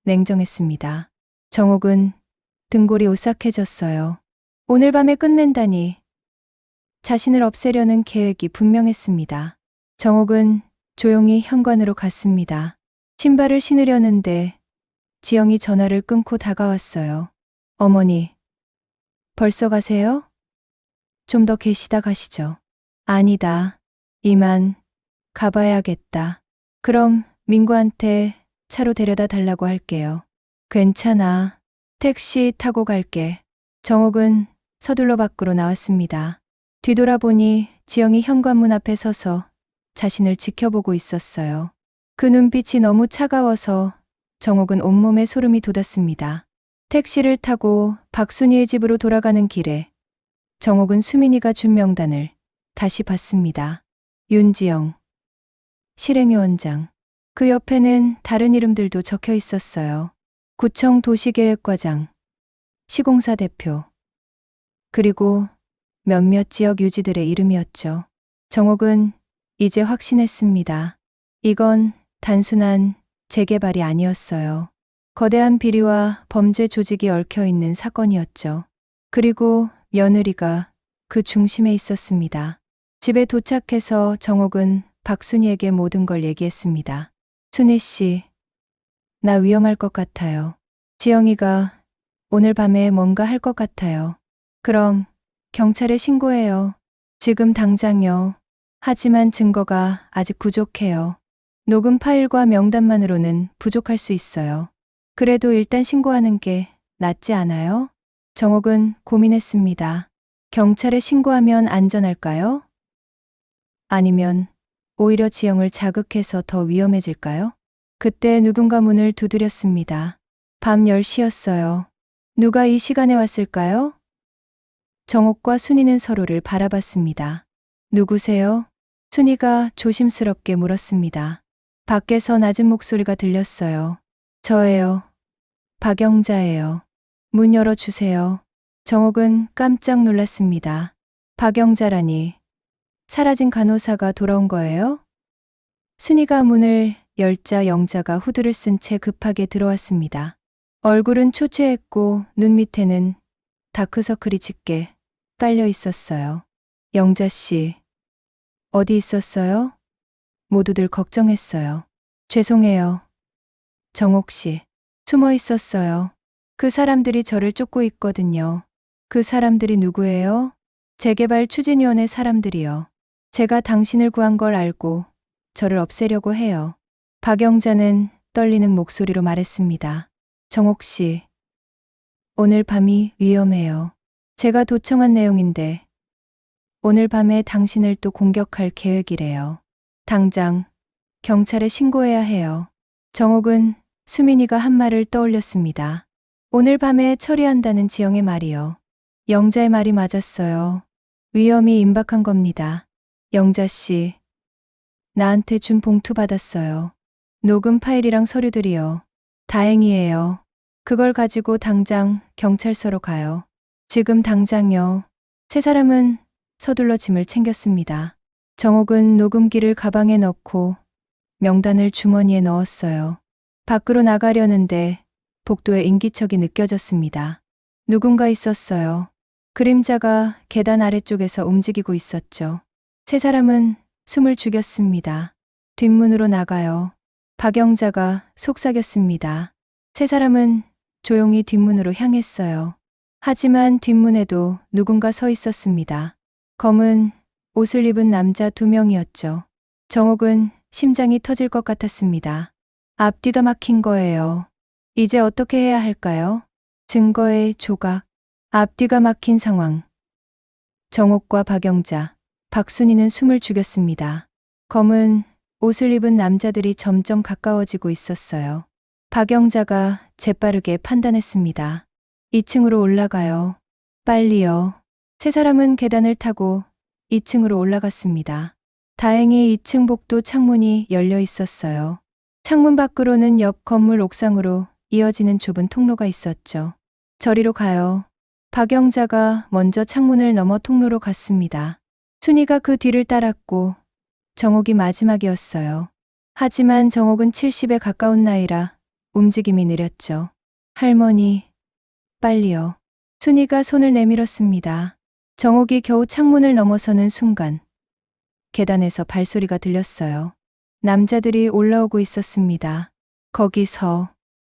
냉정했습니다. 정옥은 등골이 오싹해졌어요. 오늘 밤에 끝낸다니. 자신을 없애려는 계획이 분명했습니다. 정옥은 조용히 현관으로 갔습니다. 신발을 신으려는데 지영이 전화를 끊고 다가왔어요. 어머니, 벌써 가세요? 좀 더 계시다 가시죠. 아니다. 이만 가봐야겠다. 그럼 민구한테 차로 데려다 달라고 할게요. 괜찮아. 택시 타고 갈게. 정옥은 서둘러 밖으로 나왔습니다. 뒤돌아보니 지영이 현관문 앞에 서서 자신을 지켜보고 있었어요. 그 눈빛이 너무 차가워서 정옥은 온몸에 소름이 돋았습니다. 택시를 타고 박순희의 집으로 돌아가는 길에 정옥은 수민이가 준 명단을 다시 봤습니다. 윤지영, 실행위원장. 그 옆에는 다른 이름들도 적혀 있었어요. 구청 도시계획과장, 시공사 대표, 그리고 몇몇 지역 유지들의 이름이었죠. 정옥은 이제 확신했습니다. 이건 단순한 재개발이 아니었어요. 거대한 비리와 범죄 조직이 얽혀있는 사건이었죠. 그리고 며느리가 그 중심에 있었습니다. 집에 도착해서 정옥은 박순희에게 모든 걸 얘기했습니다. 순희 씨, 나 위험할 것 같아요. 지영이가 오늘 밤에 뭔가 할 것 같아요. 그럼 경찰에 신고해요. 지금 당장요. 하지만 증거가 아직 부족해요. 녹음 파일과 명단만으로는 부족할 수 있어요. 그래도 일단 신고하는 게 낫지 않아요? 정옥은 고민했습니다. 경찰에 신고하면 안전할까요? 아니면 오히려 지영을 자극해서 더 위험해질까요? 그때 누군가 문을 두드렸습니다. 밤 10시였어요. 누가 이 시간에 왔을까요? 정옥과 순이는 서로를 바라봤습니다. 누구세요? 순이가 조심스럽게 물었습니다. 밖에서 낮은 목소리가 들렸어요. 저예요. 박영자예요. 문 열어주세요. 정옥은 깜짝 놀랐습니다. 박영자라니. 사라진 간호사가 돌아온 거예요? 순이가 문을 열자 영자가 후드를 쓴 채 급하게 들어왔습니다. 얼굴은 초췌했고 눈 밑에는 다크서클이 짙게 깔려 있었어요. 영자 씨, 어디 있었어요? 모두들 걱정했어요. 죄송해요. 정옥 씨, 숨어 있었어요. 그 사람들이 저를 쫓고 있거든요. 그 사람들이 누구예요? 재개발 추진위원회 사람들이요. 제가 당신을 구한 걸 알고 저를 없애려고 해요. 박영자는 떨리는 목소리로 말했습니다. 정옥 씨, 오늘 밤이 위험해요. 제가 도청한 내용인데 오늘 밤에 당신을 또 공격할 계획이래요. 당장 경찰에 신고해야 해요. 정옥은 수민이가 한 말을 떠올렸습니다. 오늘 밤에 처리한다는 지영의 말이요. 영자의 말이 맞았어요. 위험이 임박한 겁니다. 영자 씨, 나한테 준 봉투 받았어요. 녹음 파일이랑 서류들이요. 다행이에요. 그걸 가지고 당장 경찰서로 가요. 지금 당장요. 세 사람은 서둘러 짐을 챙겼습니다. 정옥은 녹음기를 가방에 넣고 명단을 주머니에 넣었어요. 밖으로 나가려는데 복도에 인기척이 느껴졌습니다. 누군가 있었어요. 그림자가 계단 아래쪽에서 움직이고 있었죠. 세 사람은 숨을 죽였습니다. 뒷문으로 나가요. 박영자가 속삭였습니다. 세 사람은 조용히 뒷문으로 향했어요. 하지만 뒷문에도 누군가 서 있었습니다. 검은 옷을 입은 남자 2명이었죠. 정옥은 심장이 터질 것 같았습니다. 앞뒤가 막힌 거예요. 이제 어떻게 해야 할까요? 증거의 조각, 앞뒤가 막힌 상황. 정옥과 박영자, 박순희는 숨을 죽였습니다. 검은 옷을 입은 남자들이 점점 가까워지고 있었어요. 박영자가 재빠르게 판단했습니다. 2층으로 올라가요. 빨리요. 세 사람은 계단을 타고 2층으로 올라갔습니다. 다행히 2층 복도 창문이 열려 있었어요. 창문 밖으로는 옆 건물 옥상으로 이어지는 좁은 통로가 있었죠. 저리로 가요. 박영자가 먼저 창문을 넘어 통로로 갔습니다. 순이가 그 뒤를 따랐고 정옥이 마지막이었어요. 하지만 정옥은 70에 가까운 나이라 움직임이 느렸죠. 할머니, 빨리요. 순이가 손을 내밀었습니다. 정옥이 겨우 창문을 넘어서는 순간 계단에서 발소리가 들렸어요. 남자들이 올라오고 있었습니다. 거기서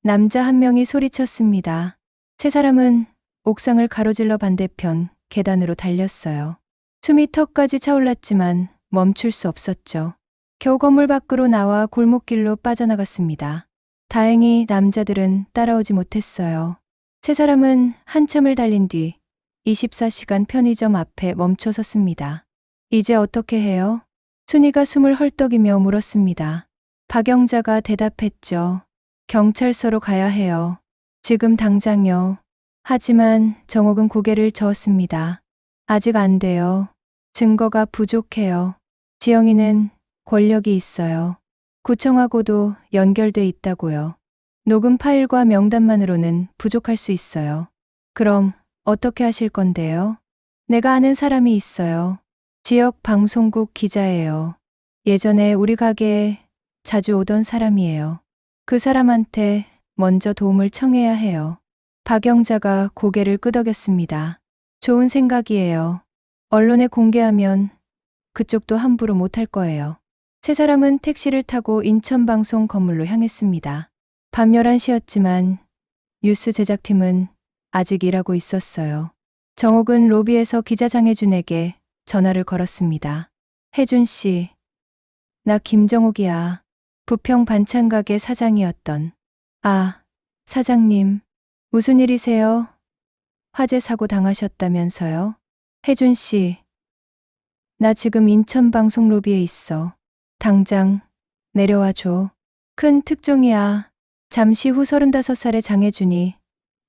남자 한 명이 소리쳤습니다. 세 사람은 옥상을 가로질러 반대편 계단으로 달렸어요. 숨이 턱까지 차올랐지만 멈출 수 없었죠. 겨우 건물 밖으로 나와 골목길로 빠져나갔습니다. 다행히 남자들은 따라오지 못했어요. 세 사람은 한참을 달린 뒤 24시간 편의점 앞에 멈춰 섰습니다. 이제 어떻게 해요? 순이가 숨을 헐떡이며 물었습니다. 박영자가 대답했죠. 경찰서로 가야 해요. 지금 당장요. 하지만 정옥은 고개를 저었습니다. 아직 안 돼요. 증거가 부족해요. 지영이는 권력이 있어요. 구청하고도 연결돼 있다고요. 녹음 파일과 명단만으로는 부족할 수 있어요. 그럼 어떻게 하실 건데요? 내가 아는 사람이 있어요. 지역 방송국 기자예요. 예전에 우리 가게에 자주 오던 사람이에요. 그 사람한테 먼저 도움을 청해야 해요. 박영자가 고개를 끄덕였습니다. 좋은 생각이에요. 언론에 공개하면 그쪽도 함부로 못할 거예요. 세 사람은 택시를 타고 인천방송 건물로 향했습니다. 밤 11시였지만 뉴스 제작팀은 아직 일하고 있었어요. 정옥은 로비에서 기자 장혜준에게 전화를 걸었습니다. 혜준 씨, 나 김정옥이야. 부평 반찬가게 사장이었던. 아, 사장님, 무슨 일이세요? 화재 사고 당하셨다면서요? 혜준 씨, 나 지금 인천방송 로비에 있어. 당장 내려와 줘. 큰 특종이야. 잠시 후 35살의 장혜준이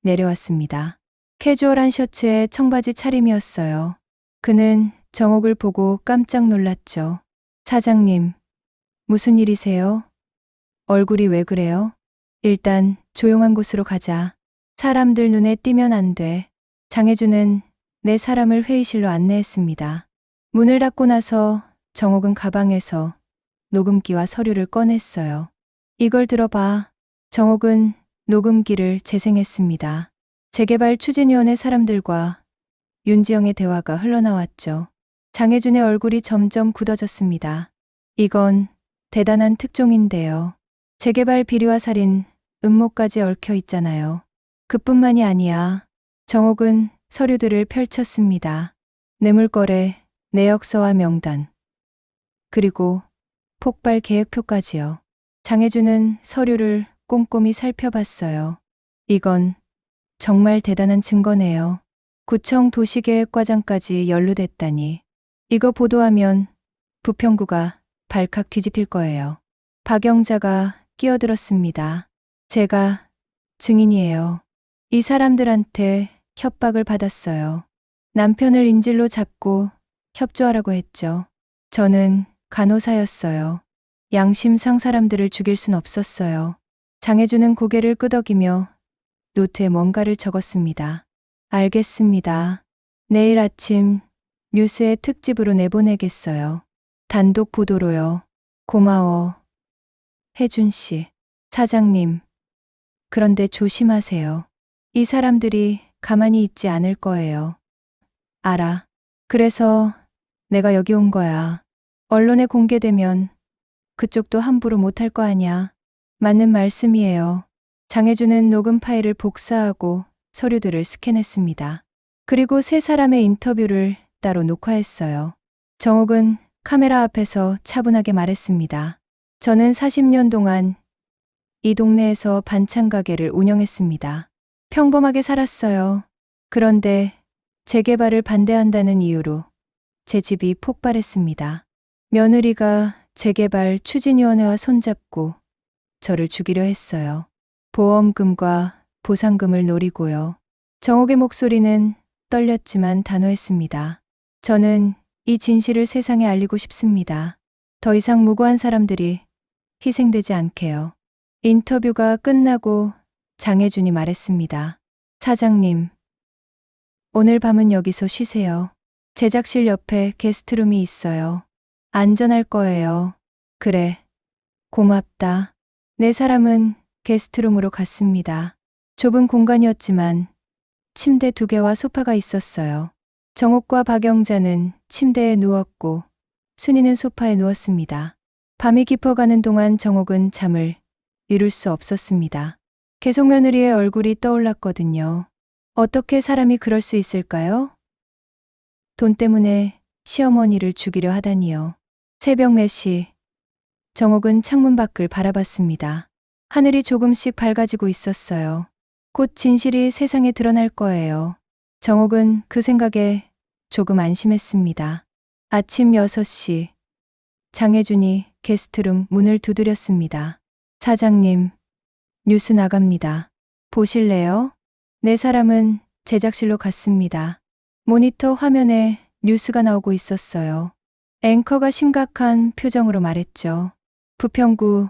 내려왔습니다. 캐주얼한 셔츠에 청바지 차림이었어요. 그는 정옥을 보고 깜짝 놀랐죠. 사장님, 무슨 일이세요? 얼굴이 왜 그래요? 일단 조용한 곳으로 가자. 사람들 눈에 띄면 안 돼. 장혜준은 네 사람을 회의실로 안내했습니다. 문을 닫고 나서 정옥은 가방에서 녹음기와 서류를 꺼냈어요. 이걸 들어봐. 정옥은 녹음기를 재생했습니다. 재개발 추진위원회 사람들과 윤지영의 대화가 흘러나왔죠. 장혜준의 얼굴이 점점 굳어졌습니다. 이건 대단한 특종인데요. 재개발 비리와 살인, 음모까지 얽혀 있잖아요. 그뿐만이 아니야. 정옥은 서류들을 펼쳤습니다. 뇌물거래, 내역서와 명단, 그리고 폭발 계획표까지요. 장혜준은 서류를 꼼꼼히 살펴봤어요. 이건 정말 대단한 증거네요. 구청 도시계획과장까지 연루됐다니. 이거 보도하면 부평구가 발칵 뒤집힐 거예요. 박영자가 끼어들었습니다. 제가 증인이에요. 이 사람들한테 협박을 받았어요. 남편을 인질로 잡고 협조하라고 했죠. 저는 간호사였어요. 양심상 사람들을 죽일 순 없었어요. 장혜준은 고개를 끄덕이며 노트에 뭔가를 적었습니다. 알겠습니다. 내일 아침 뉴스에 특집으로 내보내겠어요. 단독 보도로요. 고마워. 혜준 씨. 사장님. 그런데 조심하세요. 이 사람들이 가만히 있지 않을 거예요. 알아. 그래서 내가 여기 온 거야. 언론에 공개되면 그쪽도 함부로 못할 거 아냐. 맞는 말씀이에요. 장혜준은 녹음 파일을 복사하고 서류들을 스캔했습니다. 그리고 세 사람의 인터뷰를 따로 녹화했어요. 정옥은 카메라 앞에서 차분하게 말했습니다. 저는 40년 동안 이 동네에서 반찬 가게를 운영했습니다. 평범하게 살았어요. 그런데 재개발을 반대한다는 이유로 제 집이 폭발했습니다. 며느리가 재개발 추진위원회와 손잡고 저를 죽이려 했어요. 보험금과 보상금을 노리고요. 정옥의 목소리는 떨렸지만 단호했습니다. 저는 이 진실을 세상에 알리고 싶습니다. 더 이상 무고한 사람들이 희생되지 않게요. 인터뷰가 끝나고 장혜준이 말했습니다. 사장님, 오늘 밤은 여기서 쉬세요. 제작실 옆에 게스트룸이 있어요. 안전할 거예요. 그래, 고맙다. 네 사람은 게스트룸으로 갔습니다. 좁은 공간이었지만 침대 2개와 소파가 있었어요. 정옥과 박영자는 침대에 누웠고 순이는 소파에 누웠습니다. 밤이 깊어가는 동안 정옥은 잠을 이룰 수 없었습니다. 계속 며느리의 얼굴이 떠올랐거든요. 어떻게 사람이 그럴 수 있을까요? 돈 때문에 시어머니를 죽이려 하다니요. 새벽 4시, 정옥은 창문 밖을 바라봤습니다. 하늘이 조금씩 밝아지고 있었어요. 곧 진실이 세상에 드러날 거예요. 정옥은 그 생각에 조금 안심했습니다. 아침 6시, 장혜준이 게스트룸 문을 두드렸습니다. 사장님, 뉴스 나갑니다. 보실래요? 네 사람은 제작실로 갔습니다. 모니터 화면에 뉴스가 나오고 있었어요. 앵커가 심각한 표정으로 말했죠. 부평구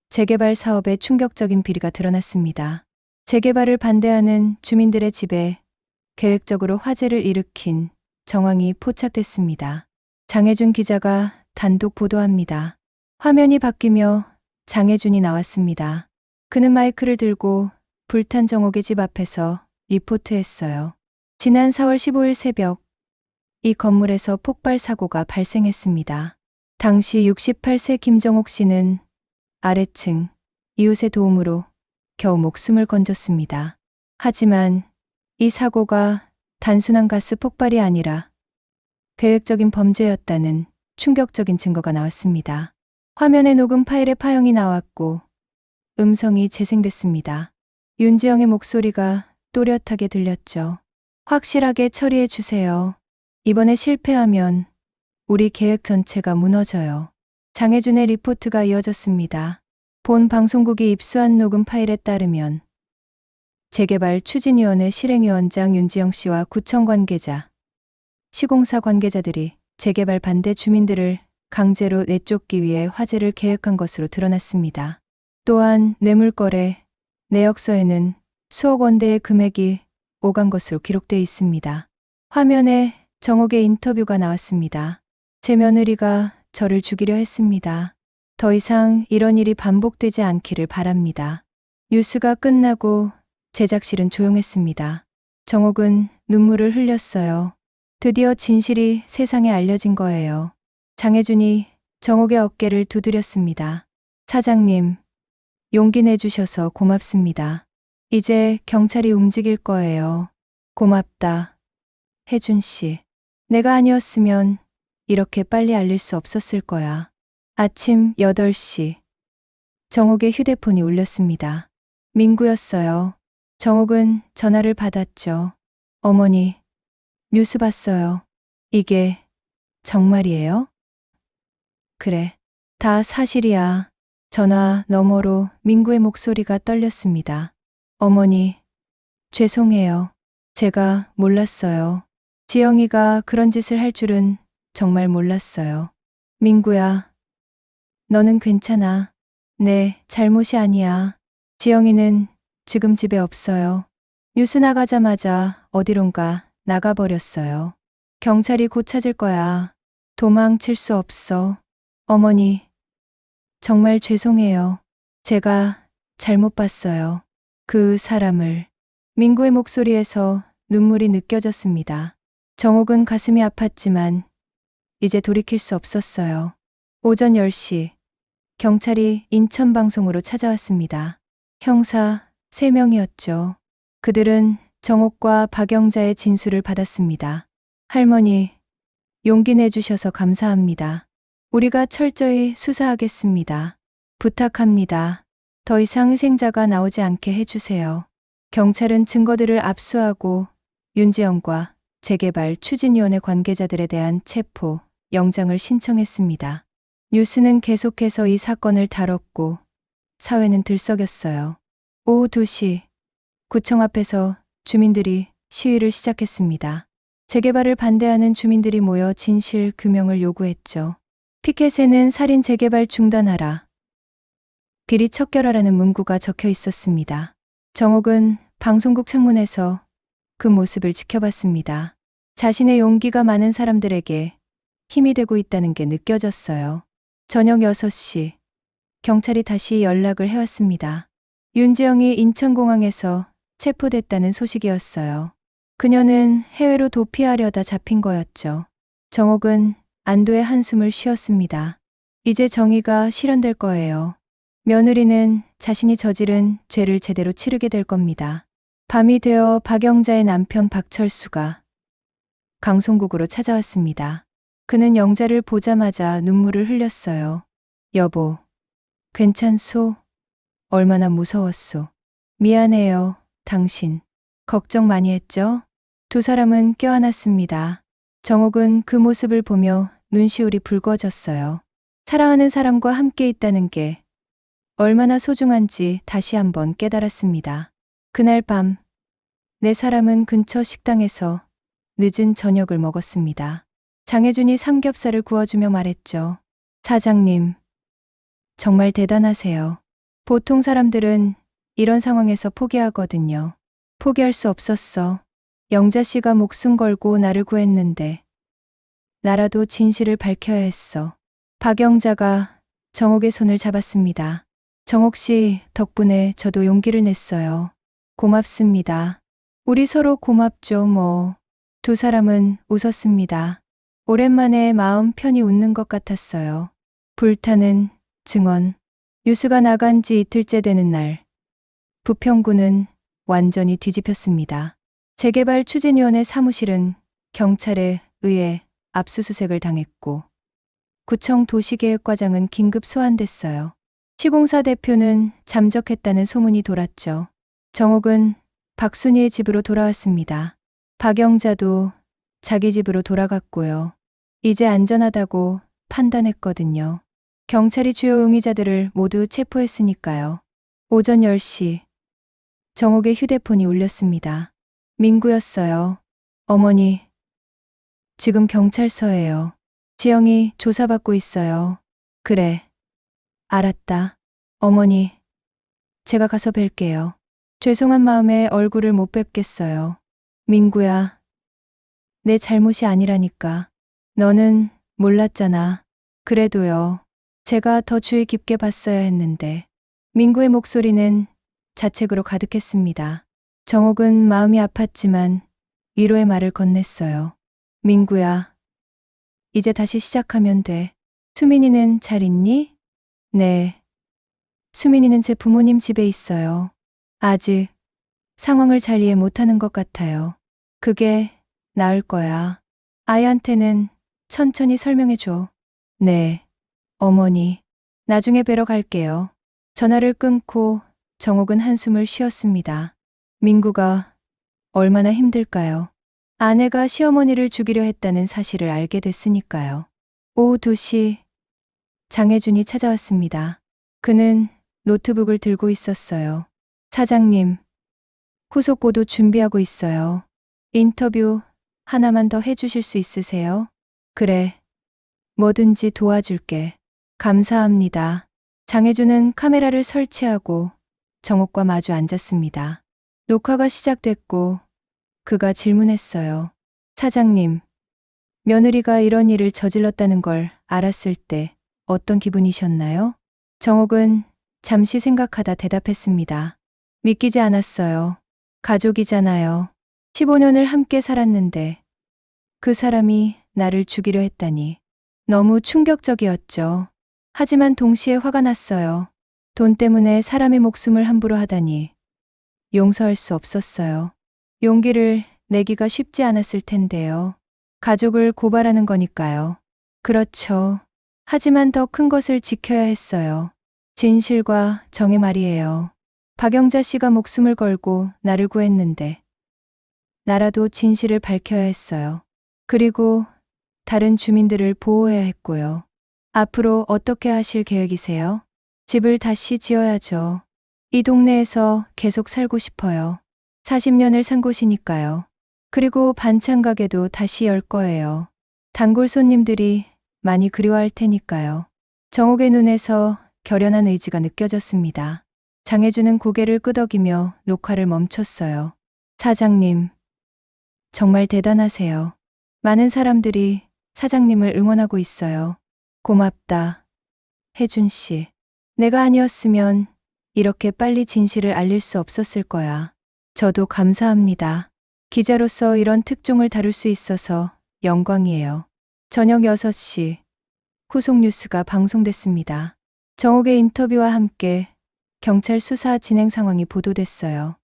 재개발 사업에 충격적인 비리가 드러났습니다. 재개발을 반대하는 주민들의 집에 계획적으로 화재를 일으킨 정황이 포착됐습니다. 장혜준 기자가 단독 보도합니다. 화면이 바뀌며 장혜준이 나왔습니다. 그는 마이크를 들고 불탄 정옥의 집 앞에서 리포트했어요. 지난 4월 15일 새벽, 이 건물에서 폭발 사고가 발생했습니다. 당시 68세 김정옥 씨는 아래층 이웃의 도움으로 겨우 목숨을 건졌습니다. 하지만 이 사고가 단순한 가스 폭발이 아니라 계획적인 범죄였다는 충격적인 증거가 나왔습니다. 화면에 녹음 파일의 파형이 나왔고 음성이 재생됐습니다. 윤지영의 목소리가 또렷하게 들렸죠. 확실하게 처리해 주세요. 이번에 실패하면 우리 계획 전체가 무너져요. 장혜준의 리포트가 이어졌습니다. 본 방송국이 입수한 녹음 파일에 따르면 재개발 추진위원회 실행위원장 윤지영 씨와 구청 관계자, 시공사 관계자들이 재개발 반대 주민들을 강제로 내쫓기 위해 화재를 계획한 것으로 드러났습니다. 또한 뇌물거래 내역서에는 수억 원대의 금액이 오간 것으로 기록돼 있습니다. 화면에 정옥의 인터뷰가 나왔습니다. 제 며느리가 저를 죽이려 했습니다. 더 이상 이런 일이 반복되지 않기를 바랍니다. 뉴스가 끝나고 제작실은 조용했습니다. 정옥은 눈물을 흘렸어요. 드디어 진실이 세상에 알려진 거예요. 장혜준이 정옥의 어깨를 두드렸습니다. 사장님, 용기 내주셔서 고맙습니다. 이제 경찰이 움직일 거예요. 고맙다, 혜준 씨. 내가 아니었으면 이렇게 빨리 알릴 수 없었을 거야. 아침 8시, 정옥의 휴대폰이 울렸습니다. 민구였어요. 정옥은 전화를 받았죠. 어머니, 뉴스 봤어요. 이게 정말이에요? 그래, 다 사실이야. 전화 너머로 민구의 목소리가 떨렸습니다. 어머니, 죄송해요. 제가 몰랐어요. 지영이가 그런 짓을 할 줄은 정말 몰랐어요. 민구야, 너는 괜찮아. 내 잘못이 아니야. 지영이는 지금 집에 없어요. 뉴스 나가자마자 어디론가 나가버렸어요. 경찰이 곧 찾을 거야. 도망칠 수 없어. 어머니, 정말 죄송해요. 제가 잘못 봤어요. 그 사람을. 민구의 목소리에서 눈물이 느껴졌습니다. 정옥은 가슴이 아팠지만 이제 돌이킬 수 없었어요. 오전 10시 경찰이 인천방송으로 찾아왔습니다. 형사 3명이었죠. 그들은 정옥과 박영자의 진술을 받았습니다. 할머니, 용기 내주셔서 감사합니다. 우리가 철저히 수사하겠습니다. 부탁합니다. 더 이상 희생자가 나오지 않게 해주세요. 경찰은 증거들을 압수하고 윤지영과 재개발 추진위원회 관계자들에 대한 체포, 영장을 신청했습니다. 뉴스는 계속해서 이 사건을 다뤘고 사회는 들썩였어요. 오후 2시 구청 앞에서 주민들이 시위를 시작했습니다. 재개발을 반대하는 주민들이 모여 진실 규명을 요구했죠. 피켓에는 살인 재개발 중단하라, 비리 척결하라는 문구가 적혀 있었습니다. 정옥은 방송국 창문에서 그 모습을 지켜봤습니다. 자신의 용기가 많은 사람들에게 힘이 되고 있다는 게 느껴졌어요. 저녁 6시 경찰이 다시 연락을 해왔습니다. 윤지영이 인천공항에서 체포됐다는 소식이었어요. 그녀는 해외로 도피하려다 잡힌 거였죠. 정옥은 안도의 한숨을 쉬었습니다. 이제 정의가 실현될 거예요. 며느리는 자신이 저지른 죄를 제대로 치르게 될 겁니다. 밤이 되어 박영자의 남편 박철수가 강송국으로 찾아왔습니다. 그는 영자를 보자마자 눈물을 흘렸어요. 여보, 괜찮소? 얼마나 무서웠소? 미안해요, 당신. 걱정 많이 했죠? 두 사람은 껴안았습니다. 정옥은 그 모습을 보며 눈시울이 붉어졌어요. 사랑하는 사람과 함께 있다는 게 얼마나 소중한지 다시 한번 깨달았습니다. 그날 밤, 네 사람은 근처 식당에서 늦은 저녁을 먹었습니다. 장혜준이 삼겹살을 구워주며 말했죠. 사장님, 정말 대단하세요. 보통 사람들은 이런 상황에서 포기하거든요. 포기할 수 없었어. 영자 씨가 목숨 걸고 나를 구했는데 나라도 진실을 밝혀야 했어. 박영자가 정옥의 손을 잡았습니다. 정옥 씨 덕분에 저도 용기를 냈어요. 고맙습니다. 우리 서로 고맙죠, 뭐. 두 사람은 웃었습니다. 오랜만에 마음 편히 웃는 것 같았어요. 불타는 증언. 뉴스가 나간 지 이틀째 되는 날, 부평구는 완전히 뒤집혔습니다. 재개발 추진위원회 사무실은 경찰에 의해 압수수색을 당했고 구청 도시계획과장은 긴급 소환됐어요. 시공사 대표는 잠적했다는 소문이 돌았죠. 정옥은 박순희의 집으로 돌아왔습니다. 박영자도 자기 집으로 돌아갔고요. 이제 안전하다고 판단했거든요. 경찰이 주요 용의자들을 모두 체포했으니까요. 오전 10시 정옥의 휴대폰이 울렸습니다. 민구였어요. 어머니, 지금 경찰서예요. 지영이 조사받고 있어요. 그래, 알았다. 어머니, 제가 가서 뵐게요. 죄송한 마음에 얼굴을 못 뵙겠어요. 민구야, 내 잘못이 아니라니까. 너는 몰랐잖아. 그래도요. 제가 더 주의 깊게 봤어야 했는데. 민구의 목소리는 자책으로 가득했습니다. 정옥은 마음이 아팠지만 위로의 말을 건넸어요. 민구야, 이제 다시 시작하면 돼. 수민이는 잘 있니? 네. 수민이는 제 부모님 집에 있어요. 아직 상황을 잘 이해 못하는 것 같아요. 그게 나을 거야. 아이한테는 천천히 설명해줘. 네, 어머니. 나중에 뵈러 갈게요. 전화를 끊고 정옥은 한숨을 쉬었습니다. 민구가 얼마나 힘들까요? 아내가 시어머니를 죽이려 했다는 사실을 알게 됐으니까요. 오후 2시 장혜준이 찾아왔습니다. 그는 노트북을 들고 있었어요. 사장님, 후속 보도 준비하고 있어요. 인터뷰 하나만 더 해주실 수 있으세요? 그래, 뭐든지 도와줄게. 감사합니다. 장혜준은 카메라를 설치하고 정옥과 마주 앉았습니다. 녹화가 시작됐고 그가 질문했어요. 사장님, 며느리가 이런 일을 저질렀다는 걸 알았을 때 어떤 기분이셨나요? 정옥은 잠시 생각하다 대답했습니다. 믿기지 않았어요. 가족이잖아요. 15년을 함께 살았는데 그 사람이 나를 죽이려 했다니. 너무 충격적이었죠. 하지만 동시에 화가 났어요. 돈 때문에 사람의 목숨을 함부로 하다니 용서할 수 없었어요. 용기를 내기가 쉽지 않았을 텐데요. 가족을 고발하는 거니까요. 그렇죠. 하지만 더 큰 것을 지켜야 했어요. 진실과 정의 말이에요. 박영자 씨가 목숨을 걸고 나를 구했는데 나라도 진실을 밝혀야 했어요. 그리고 다른 주민들을 보호해야 했고요. 앞으로 어떻게 하실 계획이세요? 집을 다시 지어야죠. 이 동네에서 계속 살고 싶어요. 40년을 산 곳이니까요. 그리고 반찬 가게도 다시 열 거예요. 단골 손님들이 많이 그리워할 테니까요. 정옥의 눈에서 결연한 의지가 느껴졌습니다. 장혜주는 고개를 끄덕이며 녹화를 멈췄어요. 사장님, 정말 대단하세요. 많은 사람들이 사장님을 응원하고 있어요. 고맙다, 혜준 씨. 내가 아니었으면 이렇게 빨리 진실을 알릴 수 없었을 거야. 저도 감사합니다. 기자로서 이런 특종을 다룰 수 있어서 영광이에요. 저녁 6시 후속 뉴스가 방송됐습니다. 정옥의 인터뷰와 함께 경찰 수사 진행 상황이 보도됐어요.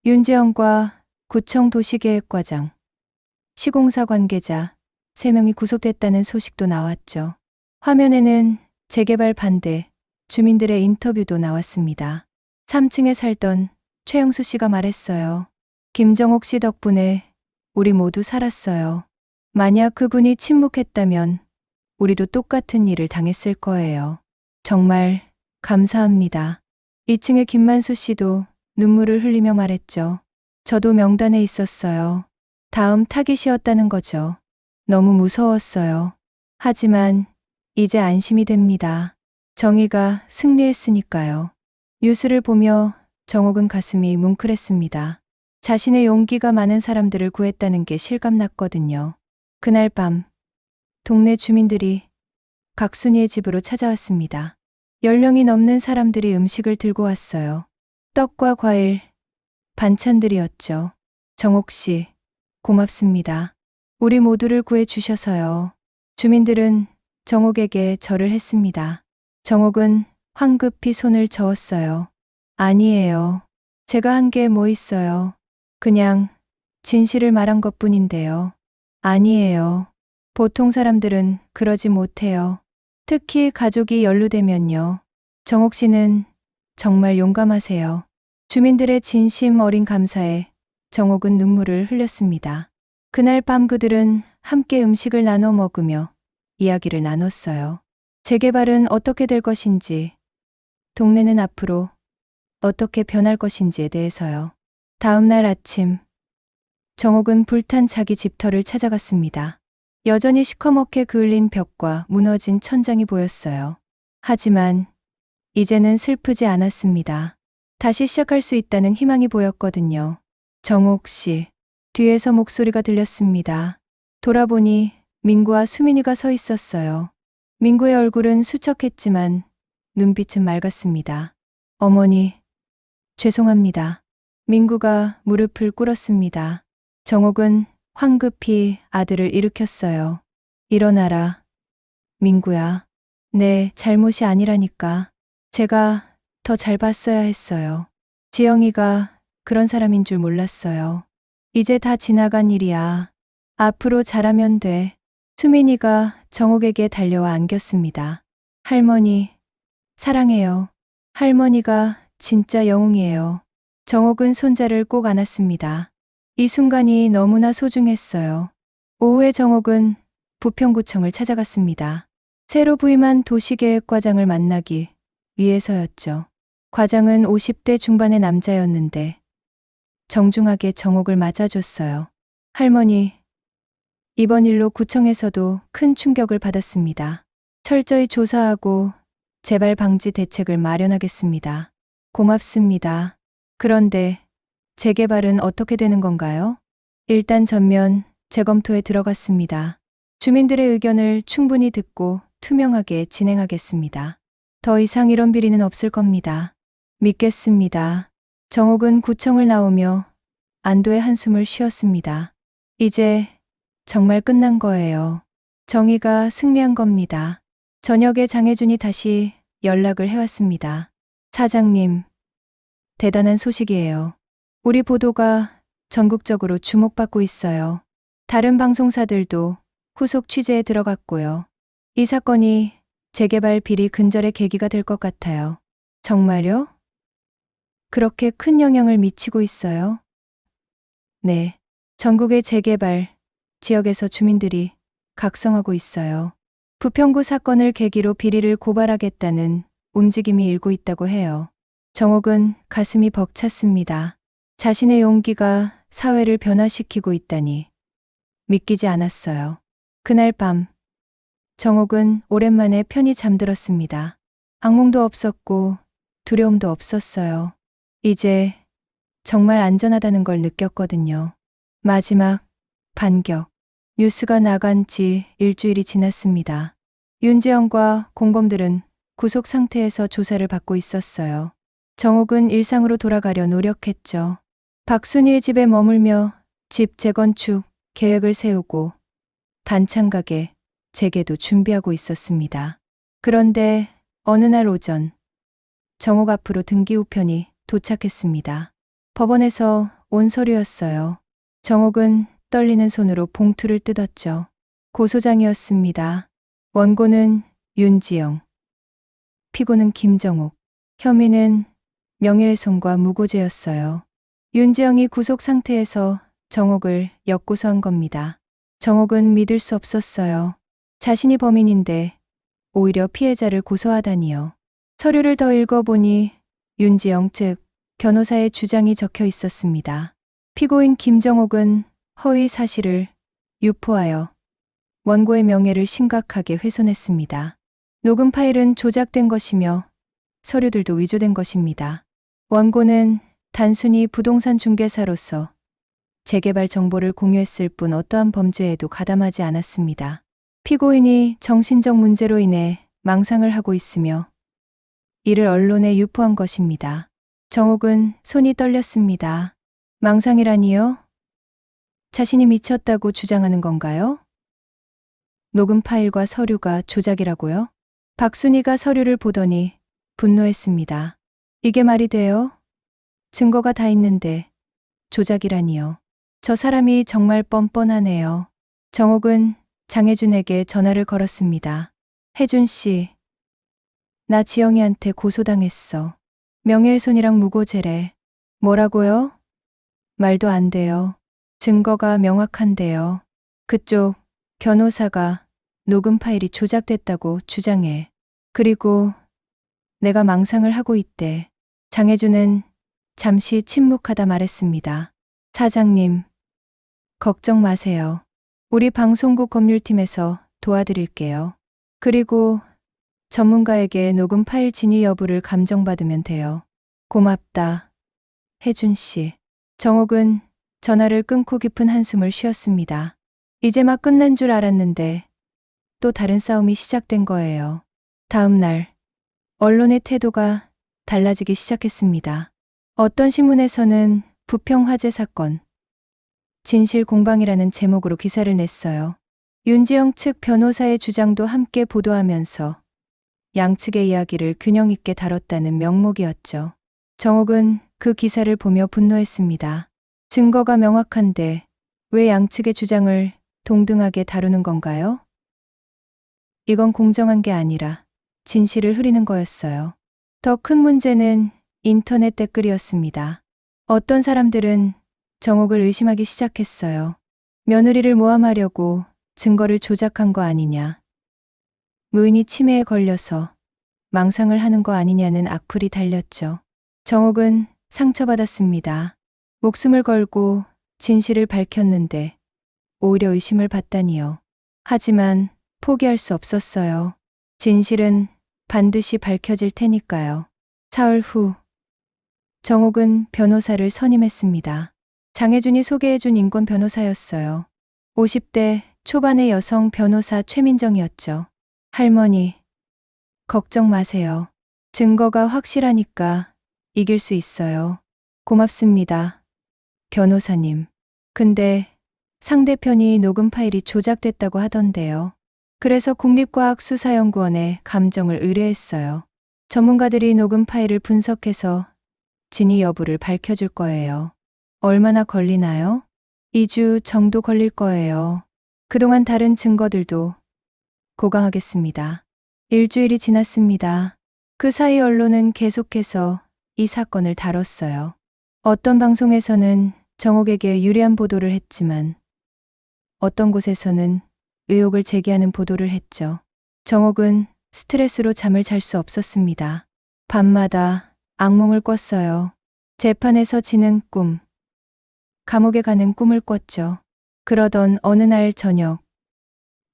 윤재영과 구청 도시계획과장, 시공사 관계자 3명이 구속됐다는 소식도 나왔죠. 화면에는 재개발 반대 주민들의 인터뷰도 나왔습니다. 3층에 살던 최영수 씨가 말했어요. 김정옥 씨 덕분에 우리 모두 살았어요. 만약 그분이 침묵했다면 우리도 똑같은 일을 당했을 거예요. 정말 감사합니다. 2층의 김만수 씨도 눈물을 흘리며 말했죠. 저도 명단에 있었어요. 다음 타깃이었다는 거죠. 너무 무서웠어요. 하지만 이제 안심이 됩니다. 정의가 승리했으니까요. 뉴스를 보며 정옥은 가슴이 뭉클했습니다. 자신의 용기가 많은 사람들을 구했다는 게 실감났거든요. 그날 밤 동네 주민들이 각순이의 집으로 찾아왔습니다. 10명이 넘는 사람들이 음식을 들고 왔어요. 떡과 과일, 반찬들이었죠. 정옥 씨, 고맙습니다. 우리 모두를 구해 주셔서요. 주민들은 정옥에게 절을 했습니다. 정옥은 황급히 손을 저었어요. 아니에요. 제가 한 게 뭐 있어요. 그냥 진실을 말한 것뿐인데요. 아니에요. 보통 사람들은 그러지 못해요. 특히 가족이 연루되면요. 정옥 씨는 정말 용감하세요. 주민들의 진심 어린 감사에 정옥은 눈물을 흘렸습니다. 그날 밤 그들은 함께 음식을 나눠 먹으며 이야기를 나눴어요. 재개발은 어떻게 될 것인지, 동네는 앞으로 어떻게 변할 것인지에 대해서요. 다음 날 아침, 정옥은 불탄 자기 집터를 찾아갔습니다. 여전히 시커멓게 그을린 벽과 무너진 천장이 보였어요. 하지만 이제는 슬프지 않았습니다. 다시 시작할 수 있다는 희망이 보였거든요. 정옥 씨, 뒤에서 목소리가 들렸습니다. 돌아보니 민구와 수민이가 서 있었어요. 민구의 얼굴은 수척했지만 눈빛은 맑았습니다. 어머니, 죄송합니다. 민구가 무릎을 꿇었습니다. 정옥은 황급히 아들을 일으켰어요. 일어나라. 민구야. 내 잘못이 아니라니까. 제가 더 잘 봤어야 했어요. 지영이가 그런 사람인 줄 몰랐어요. 이제 다 지나간 일이야. 앞으로 잘하면 돼. 수민이가 정옥에게 달려와 안겼습니다. 할머니, 사랑해요. 할머니가 진짜 영웅이에요. 정옥은 손자를 꼭 안았습니다. 이 순간이 너무나 소중했어요. 오후에 정옥은 부평구청을 찾아갔습니다. 새로 부임한 도시계획과장을 만나기 위해서였죠. 과장은 50대 중반의 남자였는데 정중하게 정옥을 맞아줬어요. 할머니, 이번 일로 구청에서도 큰 충격을 받았습니다. 철저히 조사하고 재발 방지 대책을 마련하겠습니다. 고맙습니다. 그런데 재개발은 어떻게 되는 건가요? 일단 전면 재검토에 들어갔습니다. 주민들의 의견을 충분히 듣고 투명하게 진행하겠습니다. 더 이상 이런 비리는 없을 겁니다. 믿겠습니다. 정옥은 구청을 나오며 안도의 한숨을 쉬었습니다. 이제 정말 끝난 거예요. 정의가 승리한 겁니다. 저녁에 장혜준이 다시 연락을 해왔습니다. 사장님, 대단한 소식이에요. 우리 보도가 전국적으로 주목받고 있어요. 다른 방송사들도 후속 취재에 들어갔고요. 이 사건이 재개발 비리 근절의 계기가 될 것 같아요. 정말요? 그렇게 큰 영향을 미치고 있어요? 네. 전국의 재개발 지역에서 주민들이 각성하고 있어요. 부평구 사건을 계기로 비리를 고발하겠다는 움직임이 일고 있다고 해요. 정옥은 가슴이 벅찼습니다. 자신의 용기가 사회를 변화시키고 있다니 믿기지 않았어요. 그날 밤 정옥은 오랜만에 편히 잠들었습니다. 악몽도 없었고 두려움도 없었어요. 이제 정말 안전하다는 걸 느꼈거든요. 마지막 반격. 뉴스가 나간 지 일주일이 지났습니다. 윤재영과 공범들은 구속 상태에서 조사를 받고 있었어요. 정옥은 일상으로 돌아가려 노력했죠. 박순희의 집에 머물며 집 재건축 계획을 세우고 단창 가게 재개도 준비하고 있었습니다. 그런데 어느 날 오전 정옥 앞으로 등기 우편이 도착했습니다. 법원에서 온 서류였어요. 정옥은 떨리는 손으로 봉투를 뜯었죠. 고소장이었습니다. 원고는 윤지영, 피고는 김정옥, 혐의는 명예훼손과 무고죄였어요. 윤지영이 구속 상태에서 정옥을 역고소한 겁니다. 정옥은 믿을 수 없었어요. 자신이 범인인데 오히려 피해자를 고소하다니요. 서류를 더 읽어보니 윤지영 측 변호사의 주장이 적혀 있었습니다. 피고인 김정옥은 허위 사실을 유포하여 원고의 명예를 심각하게 훼손했습니다. 녹음 파일은 조작된 것이며 서류들도 위조된 것입니다. 원고는 단순히 부동산 중개사로서 재개발 정보를 공유했을 뿐 어떠한 범죄에도 가담하지 않았습니다. 피고인이 정신적 문제로 인해 망상을 하고 있으며 이를 언론에 유포한 것입니다. 정옥은 손이 떨렸습니다. 망상이라니요? 자신이 미쳤다고 주장하는 건가요? 녹음 파일과 서류가 조작이라고요? 박순희가 서류를 보더니 분노했습니다. 이게 말이 돼요? 증거가 다 있는데 조작이라니요. 저 사람이 정말 뻔뻔하네요. 정옥은 장혜준에게 전화를 걸었습니다. 혜준 씨, 나 지영이한테 고소당했어. 명예훼손이랑 무고죄래. 뭐라고요? 말도 안 돼요. 증거가 명확한데요. 그쪽 변호사가 녹음 파일이 조작됐다고 주장해. 그리고 내가 망상을 하고 있대. 장혜준은 잠시 침묵하다 말했습니다. 사장님, 걱정 마세요. 우리 방송국 법률팀에서 도와드릴게요. 그리고 전문가에게 녹음 파일 진위 여부를 감정받으면 돼요. 고맙다, 혜준 씨. 정옥은 전화를 끊고 깊은 한숨을 쉬었습니다. 이제 막 끝난 줄 알았는데 또 다른 싸움이 시작된 거예요. 다음 날 언론의 태도가 달라지기 시작했습니다. 어떤 신문에서는 부평 화재 사건, 진실 공방이라는 제목으로 기사를 냈어요. 윤지영 측 변호사의 주장도 함께 보도하면서 양측의 이야기를 균형 있게 다뤘다는 명목이었죠. 정옥은 그 기사를 보며 분노했습니다. 증거가 명확한데 왜 양측의 주장을 동등하게 다루는 건가요? 이건 공정한 게 아니라 진실을 흐리는 거였어요. 더 큰 문제는 인터넷 댓글이었습니다. 어떤 사람들은 정옥을 의심하기 시작했어요. 며느리를 모함하려고 증거를 조작한 거 아니냐. 무인이 치매에 걸려서 망상을 하는 거 아니냐는 악플이 달렸죠. 정옥은 상처받았습니다. 목숨을 걸고 진실을 밝혔는데 오히려 의심을 받다니요. 하지만 포기할 수 없었어요. 진실은 반드시 밝혀질 테니까요. 사흘 후 정옥은 변호사를 선임했습니다. 장혜준이 소개해준 인권 변호사였어요. 50대 초반의 여성 변호사 최민정이었죠. 할머니, 걱정 마세요. 증거가 확실하니까 이길 수 있어요. 고맙습니다, 변호사님. 근데 상대편이 녹음 파일이 조작됐다고 하던데요. 그래서 국립과학수사연구원에 감정을 의뢰했어요. 전문가들이 녹음 파일을 분석해서 진위 여부를 밝혀줄 거예요. 얼마나 걸리나요? 2주 정도 걸릴 거예요. 그동안 다른 증거들도 고강하겠습니다. 일주일이 지났습니다. 그 사이 언론은 계속해서 이 사건을 다뤘어요. 어떤 방송에서는 정옥에게 유리한 보도를 했지만 어떤 곳에서는 의혹을 제기하는 보도를 했죠. 정옥은 스트레스로 잠을 잘 수 없었습니다. 밤마다 악몽을 꿨어요. 재판에서 지는 꿈, 감옥에 가는 꿈을 꿨죠. 그러던 어느 날 저녁,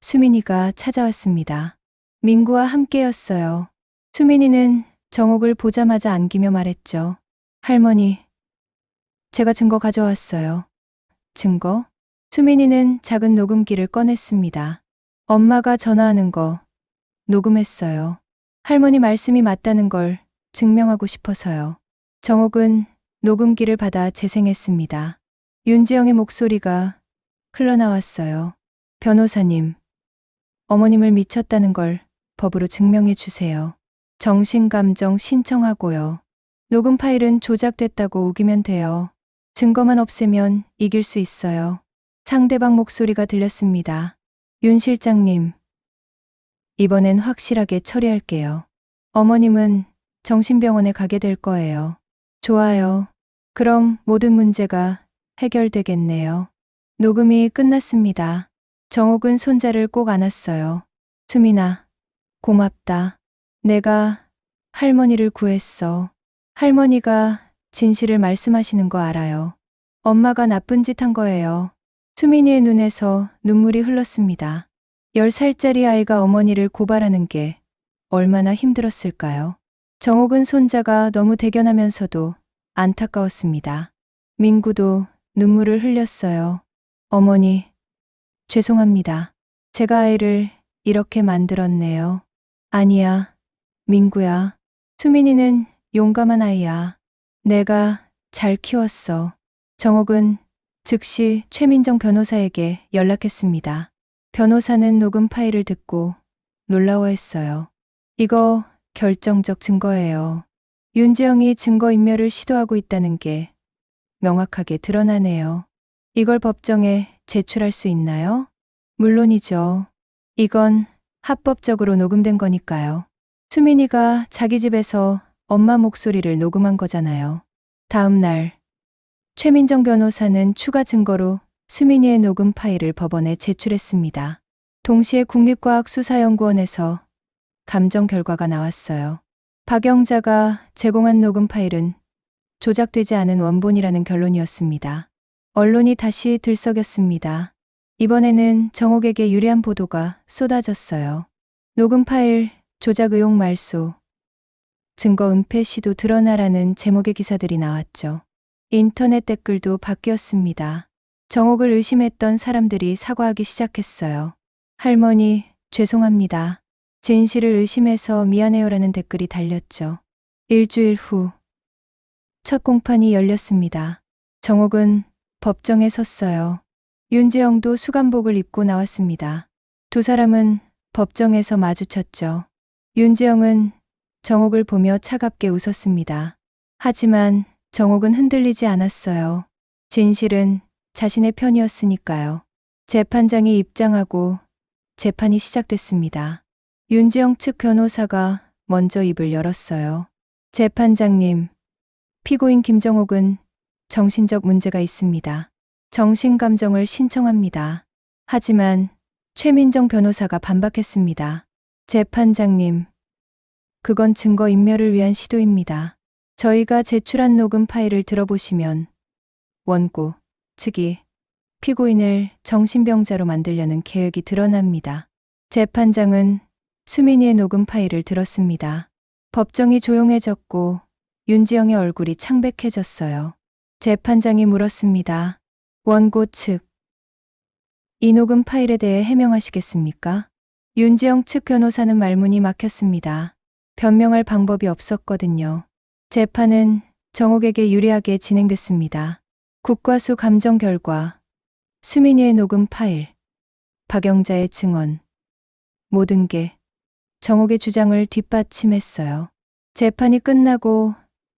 수민이가 찾아왔습니다. 민구와 함께였어요. 수민이는 정옥을 보자마자 안기며 말했죠. 할머니, 제가 증거 가져왔어요. 증거? 수민이는 작은 녹음기를 꺼냈습니다. 엄마가 전화하는 거 녹음했어요. 할머니 말씀이 맞다는 걸 증명하고 싶어서요. 정옥은 녹음기를 받아 재생했습니다. 윤지영의 목소리가 흘러나왔어요. 변호사님, 어머님을 미쳤다는 걸 법으로 증명해 주세요. 정신감정 신청하고요. 녹음 파일은 조작됐다고 우기면 돼요. 증거만 없애면 이길 수 있어요. 상대방 목소리가 들렸습니다. 윤 실장님, 이번엔 확실하게 처리할게요. 어머님은 정신병원에 가게 될 거예요. 좋아요. 그럼 모든 문제가 해결되겠네요. 녹음이 끝났습니다. 정옥은 손자를 꼭 안았어요. 수민아, 고맙다. 내가 할머니를 구했어. 할머니가 진실을 말씀하시는 거 알아요. 엄마가 나쁜 짓 한 거예요. 수민이의 눈에서 눈물이 흘렀습니다. 10살짜리 아이가 어머니를 고발하는 게 얼마나 힘들었을까요? 정옥은 손자가 너무 대견하면서도 안타까웠습니다. 민구도 눈물을 흘렸어요. 어머니, 죄송합니다. 제가 아이를 이렇게 만들었네요. 아니야, 민구야. 수민이는 용감한 아이야. 내가 잘 키웠어. 정옥은 즉시 최민정 변호사에게 연락했습니다. 변호사는 녹음 파일을 듣고 놀라워했어요. 이거 결정적 증거예요. 윤지영이 증거인멸을 시도하고 있다는 게 명확하게 드러나네요. 이걸 법정에 제출할 수 있나요? 물론이죠. 이건 합법적으로 녹음된 거니까요. 수민이가 자기 집에서 엄마 목소리를 녹음한 거잖아요. 다음 날, 최민정 변호사는 추가 증거로 수민이의 녹음 파일을 법원에 제출했습니다. 동시에 국립과학수사연구원에서 감정 결과가 나왔어요. 박영자가 제공한 녹음 파일은 조작되지 않은 원본이라는 결론이었습니다. 언론이 다시 들썩였습니다. 이번에는 정옥에게 유리한 보도가 쏟아졌어요. 녹음 파일 조작 의혹 말소, 증거 은폐 시도 드러나라는 제목의 기사들이 나왔죠. 인터넷 댓글도 바뀌었습니다. 정옥을 의심했던 사람들이 사과하기 시작했어요. 할머니, 죄송합니다. 진실을 의심해서 미안해요라는 댓글이 달렸죠. 일주일 후, 첫 공판이 열렸습니다. 정옥은 법정에 섰어요. 윤지영도 수감복을 입고 나왔습니다. 두 사람은 법정에서 마주쳤죠. 윤지영은 정옥을 보며 차갑게 웃었습니다. 하지만 정옥은 흔들리지 않았어요. 진실은 자신의 편이었으니까요. 재판장이 입장하고 재판이 시작됐습니다. 윤지영 측 변호사가 먼저 입을 열었어요. 재판장님, 피고인 김정옥은 정신적 문제가 있습니다. 정신감정을 신청합니다. 하지만 최민정 변호사가 반박했습니다. 재판장님, 그건 증거인멸을 위한 시도입니다. 저희가 제출한 녹음 파일을 들어보시면 원고 측이 피고인을 정신병자로 만들려는 계획이 드러납니다. 재판장은 수민이의 녹음 파일을 들었습니다. 법정이 조용해졌고 윤지영의 얼굴이 창백해졌어요. 재판장이 물었습니다. 원고 측, 이 녹음 파일에 대해 해명하시겠습니까? 윤지영 측 변호사는 말문이 막혔습니다. 변명할 방법이 없었거든요. 재판은 정옥에게 유리하게 진행됐습니다. 국과수 감정 결과, 수민이의 녹음 파일, 박영자의 증언, 모든 게 정옥의 주장을 뒷받침했어요. 재판이 끝나고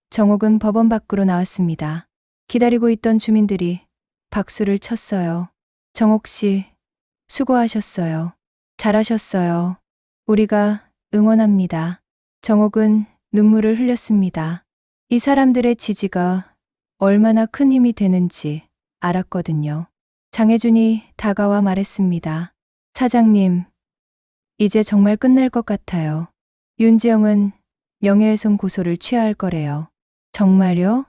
정옥은 법원 밖으로 나왔습니다. 기다리고 있던 주민들이 박수를 쳤어요. 정옥 씨, 수고하셨어요. 잘하셨어요. 우리가 응원합니다. 정옥은 눈물을 흘렸습니다. 이 사람들의 지지가 얼마나 큰 힘이 되는지 알았거든요. 장혜준이 다가와 말했습니다. 사장님, 이제 정말 끝날 것 같아요. 윤지영은 명예훼손 고소를 취하할 거래요. 정말요?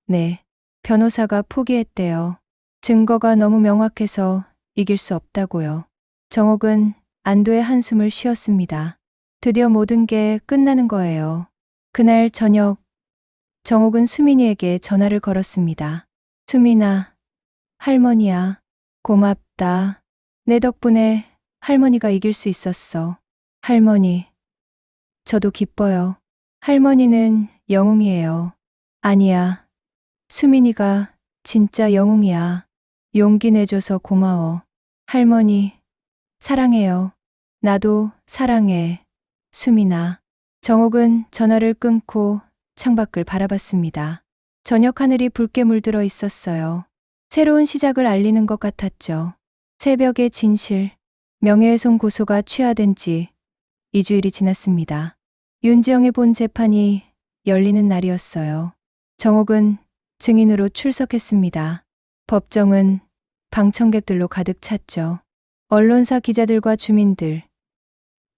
네. 변호사가 포기했대요. 증거가 너무 명확해서 이길 수 없다고요. 정옥은 안도의 한숨을 쉬었습니다. 드디어 모든 게 끝나는 거예요. 그날 저녁, 정옥은 수민이에게 전화를 걸었습니다. 수민아, 할머니야, 고맙다. 내 덕분에 할머니가 이길 수 있었어. 할머니, 저도 기뻐요. 할머니는 영웅이에요. 아니야, 수민이가 진짜 영웅이야. 용기 내줘서 고마워. 할머니, 사랑해요. 나도 사랑해. 수민아. 정옥은 전화를 끊고 창밖을 바라봤습니다. 저녁 하늘이 붉게 물들어 있었어요. 새로운 시작을 알리는 것 같았죠. 새벽의 진실, 명예훼손 고소가 취하된 지 2주일이 지났습니다. 윤지영의 본 재판이 열리는 날이었어요. 정옥은 증인으로 출석했습니다. 법정은 방청객들로 가득 찼죠. 언론사 기자들과 주민들,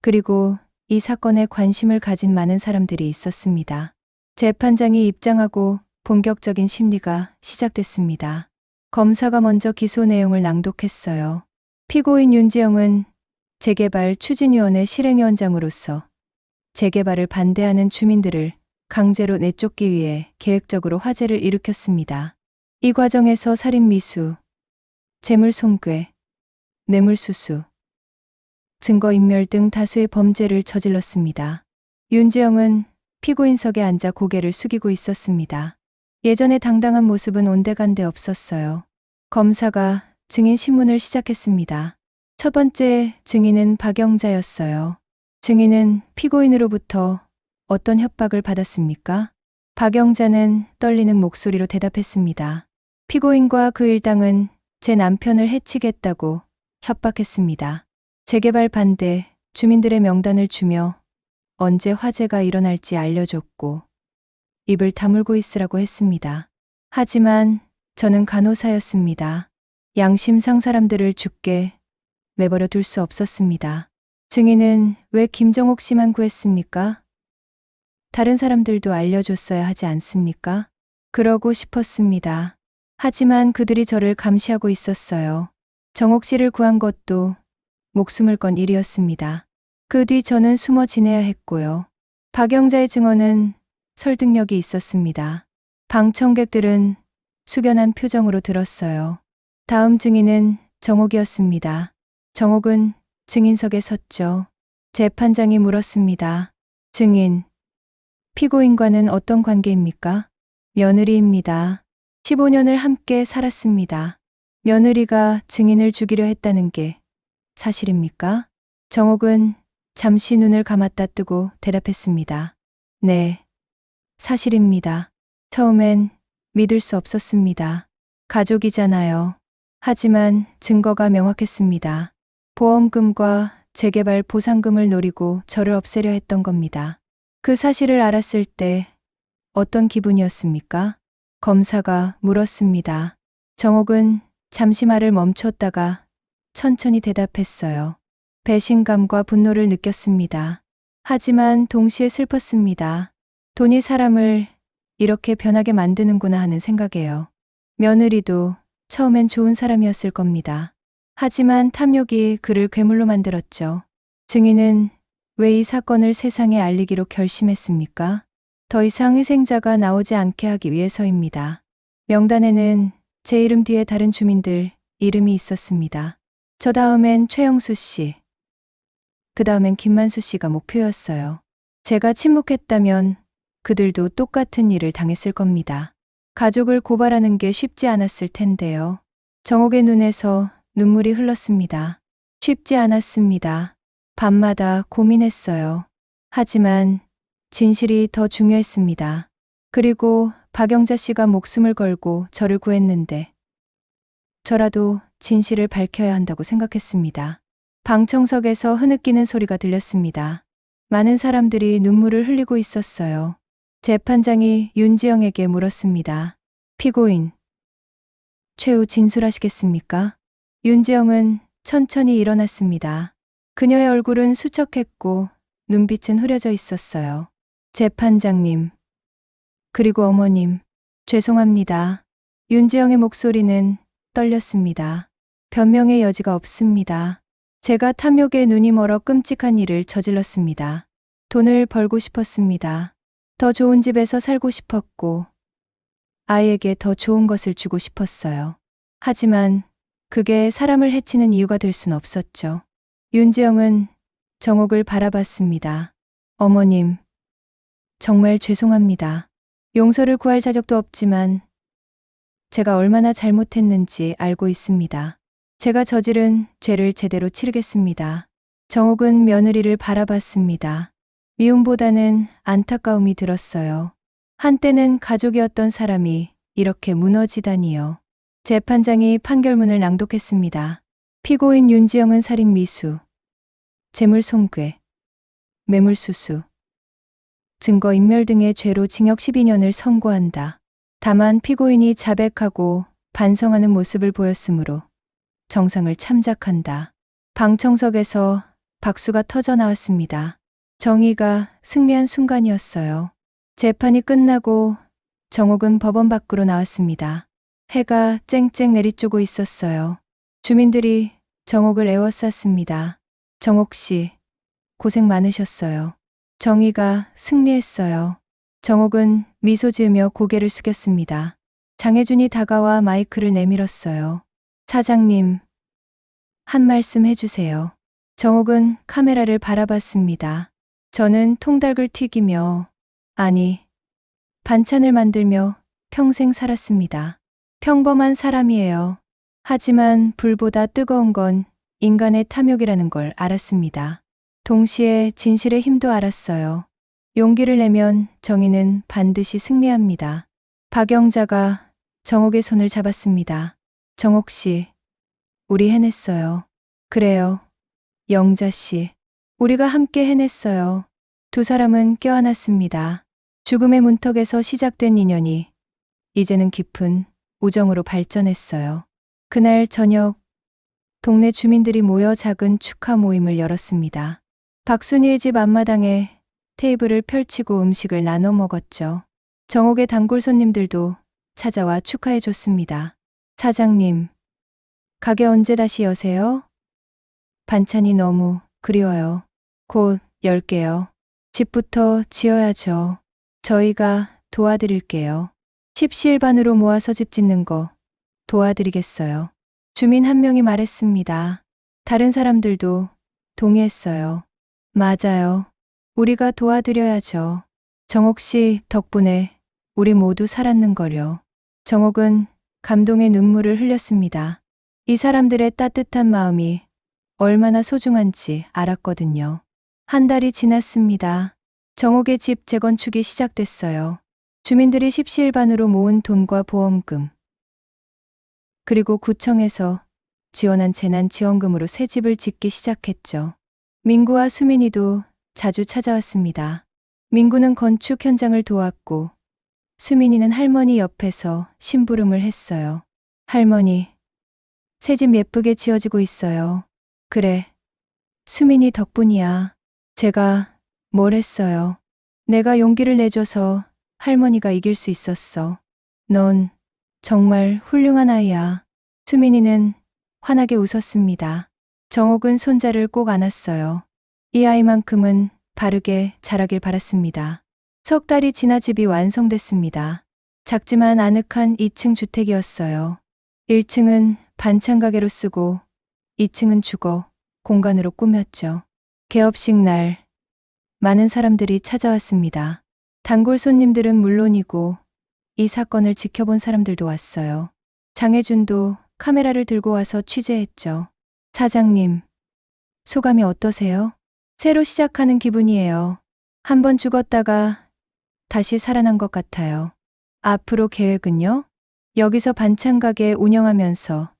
그리고 이 사건에 관심을 가진 많은 사람들이 있었습니다. 재판장이 입장하고 본격적인 심리가 시작됐습니다. 검사가 먼저 기소 내용을 낭독했어요. 피고인 윤지영은 재개발 추진위원회 실행위원장으로서 재개발을 반대하는 주민들을 강제로 내쫓기 위해 계획적으로 화재를 일으켰습니다. 이 과정에서 살인미수, 재물손괴, 뇌물수수, 증거인멸 등 다수의 범죄를 저질렀습니다. 윤지영은 피고인석에 앉아 고개를 숙이고 있었습니다. 예전의 당당한 모습은 온데간데 없었어요. 검사가 증인 신문을 시작했습니다. 첫 번째 증인은 박영자였어요. 증인은 피고인으로부터 어떤 협박을 받았습니까? 박영자는 떨리는 목소리로 대답했습니다. 피고인과 그 일당은 제 남편을 해치겠다고 협박했습니다. 재개발 반대, 주민들의 명단을 주며 언제 화재가 일어날지 알려줬고 입을 다물고 있으라고 했습니다. 하지만 저는 간호사였습니다. 양심상 사람들을 죽게 내버려 둘 수 없었습니다. 증인은 왜 김정옥 씨만 구했습니까? 다른 사람들도 알려줬어야 하지 않습니까? 그러고 싶었습니다. 하지만 그들이 저를 감시하고 있었어요. 정옥 씨를 구한 것도 목숨을 건 일이었습니다. 그 뒤 저는 숨어 지내야 했고요. 박영자의 증언은 설득력이 있었습니다. 방청객들은 숙연한 표정으로 들었어요. 다음 증인은 정옥이었습니다. 정옥은 증인석에 섰죠. 재판장이 물었습니다. 증인, 피고인과는 어떤 관계입니까? 며느리입니다. 15년을 함께 살았습니다. 며느리가 증인을 죽이려 했다는 게 사실입니까? 정옥은 잠시 눈을 감았다 뜨고 대답했습니다. 네, 사실입니다. 처음엔 믿을 수 없었습니다. 가족이잖아요. 하지만 증거가 명확했습니다. 보험금과 재개발 보상금을 노리고 저를 없애려 했던 겁니다. 그 사실을 알았을 때 어떤 기분이었습니까? 검사가 물었습니다. 정옥은 잠시 말을 멈췄다가 천천히 대답했어요. 배신감과 분노를 느꼈습니다. 하지만 동시에 슬펐습니다. 돈이 사람을 이렇게 변하게 만드는구나 하는 생각에요. 며느리도 처음엔 좋은 사람이었을 겁니다. 하지만 탐욕이 그를 괴물로 만들었죠. 증인은 왜 이 사건을 세상에 알리기로 결심했습니까? 더 이상 희생자가 나오지 않게 하기 위해서입니다. 명단에는 제 이름 뒤에 다른 주민들 이름이 있었습니다. 저 다음엔 최영수 씨, 그 다음엔 김만수 씨가 목표였어요. 제가 침묵했다면 그들도 똑같은 일을 당했을 겁니다. 가족을 고발하는 게 쉽지 않았을 텐데요. 정옥의 눈에서 눈물이 흘렀습니다. 쉽지 않았습니다. 밤마다 고민했어요. 하지만 진실이 더 중요했습니다. 그리고 박영자 씨가 목숨을 걸고 저를 구했는데 저라도 진실을 밝혀야 한다고 생각했습니다. 방청석에서 흐느끼는 소리가 들렸습니다. 많은 사람들이 눈물을 흘리고 있었어요. 재판장이 윤지영에게 물었습니다. 피고인, 최후 진술하시겠습니까? 윤지영은 천천히 일어났습니다. 그녀의 얼굴은 수척했고 눈빛은 흐려져 있었어요. 재판장님, 그리고 어머님, 죄송합니다. 윤지영의 목소리는 떨렸습니다. 변명의 여지가 없습니다. 제가 탐욕에 눈이 멀어 끔찍한 일을 저질렀습니다. 돈을 벌고 싶었습니다. 더 좋은 집에서 살고 싶었고, 아이에게 더 좋은 것을 주고 싶었어요. 하지만 그게 사람을 해치는 이유가 될 순 없었죠. 윤지영은 정옥을 바라봤습니다. 어머님, 정말 죄송합니다. 용서를 구할 자격도 없지만 제가 얼마나 잘못했는지 알고 있습니다. 제가 저지른 죄를 제대로 치르겠습니다. 정옥은 며느리를 바라봤습니다. 미움보다는 안타까움이 들었어요. 한때는 가족이었던 사람이 이렇게 무너지다니요. 재판장이 판결문을 낭독했습니다. 피고인 윤지영은 살인 미수, 재물 손괴, 매물수수, 증거인멸 등의 죄로 징역 12년을 선고한다. 다만 피고인이 자백하고 반성하는 모습을 보였으므로 정상을 참작한다. 방청석에서 박수가 터져 나왔습니다. 정의가 승리한 순간이었어요. 재판이 끝나고 정옥은 법원 밖으로 나왔습니다. 해가 쨍쨍 내리쬐고 있었어요. 주민들이 정옥을 에워쌌습니다. 정옥 씨, 고생 많으셨어요. 정의가 승리했어요. 정옥은 미소 지으며 고개를 숙였습니다. 장혜준이 다가와 마이크를 내밀었어요. 사장님, 한 말씀 해주세요. 정옥은 카메라를 바라봤습니다. 저는 통닭을 튀기며, 아니, 반찬을 만들며 평생 살았습니다. 평범한 사람이에요. 하지만 불보다 뜨거운 건 인간의 탐욕이라는 걸 알았습니다. 동시에 진실의 힘도 알았어요. 용기를 내면 정의는 반드시 승리합니다. 박영자가 정옥의 손을 잡았습니다. 정옥 씨, 우리 해냈어요. 그래요. 영자 씨, 우리가 함께 해냈어요. 두 사람은 껴안았습니다. 죽음의 문턱에서 시작된 인연이 이제는 깊은 우정으로 발전했어요. 그날 저녁, 동네 주민들이 모여 작은 축하 모임을 열었습니다. 박순희의 집 앞마당에 테이블을 펼치고 음식을 나눠 먹었죠. 정옥의 단골 손님들도 찾아와 축하해 줬습니다. 사장님, 가게 언제 다시 여세요? 반찬이 너무 그리워요. 곧 열게요. 집부터 지어야죠. 저희가 도와드릴게요. 십시일반으로 모아서 집 짓는 거 도와드리겠어요. 주민 한 명이 말했습니다. 다른 사람들도 동의했어요. 맞아요. 우리가 도와드려야죠. 정옥 씨 덕분에 우리 모두 살았는걸요. 정옥은 감동의 눈물을 흘렸습니다. 이 사람들의 따뜻한 마음이 얼마나 소중한지 알았거든요. 한 달이 지났습니다. 정옥의 집 재건축이 시작됐어요. 주민들이 십시일반으로 모은 돈과 보험금, 그리고 구청에서 지원한 재난지원금으로 새 집을 짓기 시작했죠. 민구와 수민이도 자주 찾아왔습니다. 민구는 건축 현장을 도왔고 수민이는 할머니 옆에서 심부름을 했어요. 할머니, 새 집 예쁘게 지어지고 있어요. 그래, 수민이 덕분이야. 제가 뭘 했어요. 내가 용기를 내줘서 할머니가 이길 수 있었어. 넌 정말 훌륭한 아이야. 수민이는 환하게 웃었습니다. 정옥은 손자를 꼭 안았어요. 이 아이만큼은 바르게 자라길 바랐습니다. 석 달이 지나 집이 완성됐습니다. 작지만 아늑한 2층 주택이었어요. 1층은 반찬 가게로 쓰고 2층은 주거 공간으로 꾸몄죠. 개업식 날 많은 사람들이 찾아왔습니다. 단골 손님들은 물론이고 이 사건을 지켜본 사람들도 왔어요. 장혜준도 카메라를 들고 와서 취재했죠. 사장님, 소감이 어떠세요? 새로 시작하는 기분이에요. 한번 죽었다가 다시 살아난 것 같아요. 앞으로 계획은요? 여기서 반찬 가게 운영하면서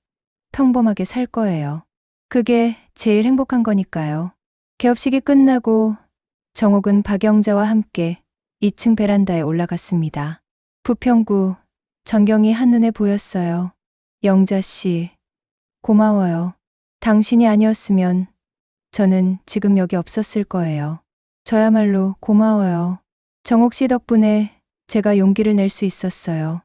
평범하게 살 거예요. 그게 제일 행복한 거니까요. 개업식이 끝나고 정옥은 박영자와 함께 2층 베란다에 올라갔습니다. 부평구 전경이 한눈에 보였어요. 영자 씨, 고마워요. 당신이 아니었으면 저는 지금 여기 없었을 거예요. 저야말로 고마워요. 정옥 씨 덕분에 제가 용기를 낼 수 있었어요.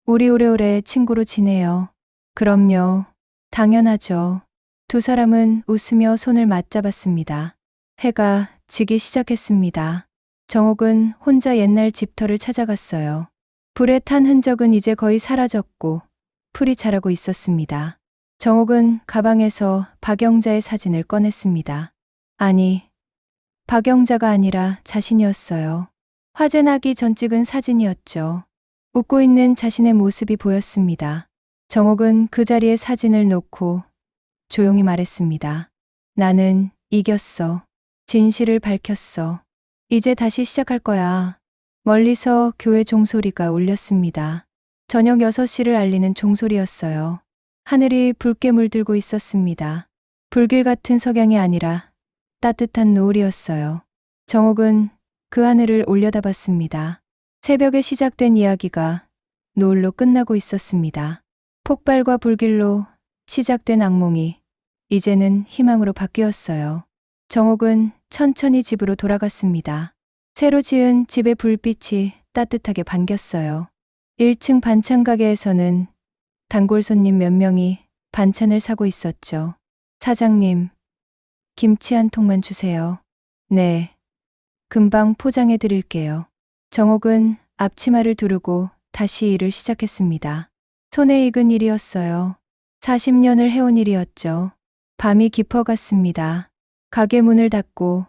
우리 오래오래 친구로 지내요. 그럼요. 당연하죠. 두 사람은 웃으며 손을 맞잡았습니다. 해가 지기 시작했습니다. 정옥은 혼자 옛날 집터를 찾아갔어요. 불에 탄 흔적은 이제 거의 사라졌고 풀이 자라고 있었습니다. 정옥은 가방에서 박영자의 사진을 꺼냈습니다. 아니, 박영자가 아니라 자신이었어요. 화재 나기 전 찍은 사진이었죠. 웃고 있는 자신의 모습이 보였습니다. 정옥은 그 자리에 사진을 놓고 조용히 말했습니다. 나는 이겼어. 진실을 밝혔어. 이제 다시 시작할 거야. 멀리서 교회 종소리가 울렸습니다. 저녁 6시를 알리는 종소리였어요. 하늘이 붉게 물들고 있었습니다. 불길 같은 석양이 아니라 따뜻한 노을이었어요. 정옥은 그 하늘을 올려다봤습니다. 새벽에 시작된 이야기가 노을로 끝나고 있었습니다. 폭발과 불길로 시작된 악몽이 이제는 희망으로 바뀌었어요. 정옥은 천천히 집으로 돌아갔습니다. 새로 지은 집의 불빛이 따뜻하게 반겼어요. 1층 반찬 가게에서는 단골 손님 몇 명이 반찬을 사고 있었죠. 사장님, 김치 한 통만 주세요. 네, 금방 포장해 드릴게요. 정옥은 앞치마를 두르고 다시 일을 시작했습니다. 손에 익은 일이었어요. 40년을 해온 일이었죠. 밤이 깊어갔습니다. 가게 문을 닫고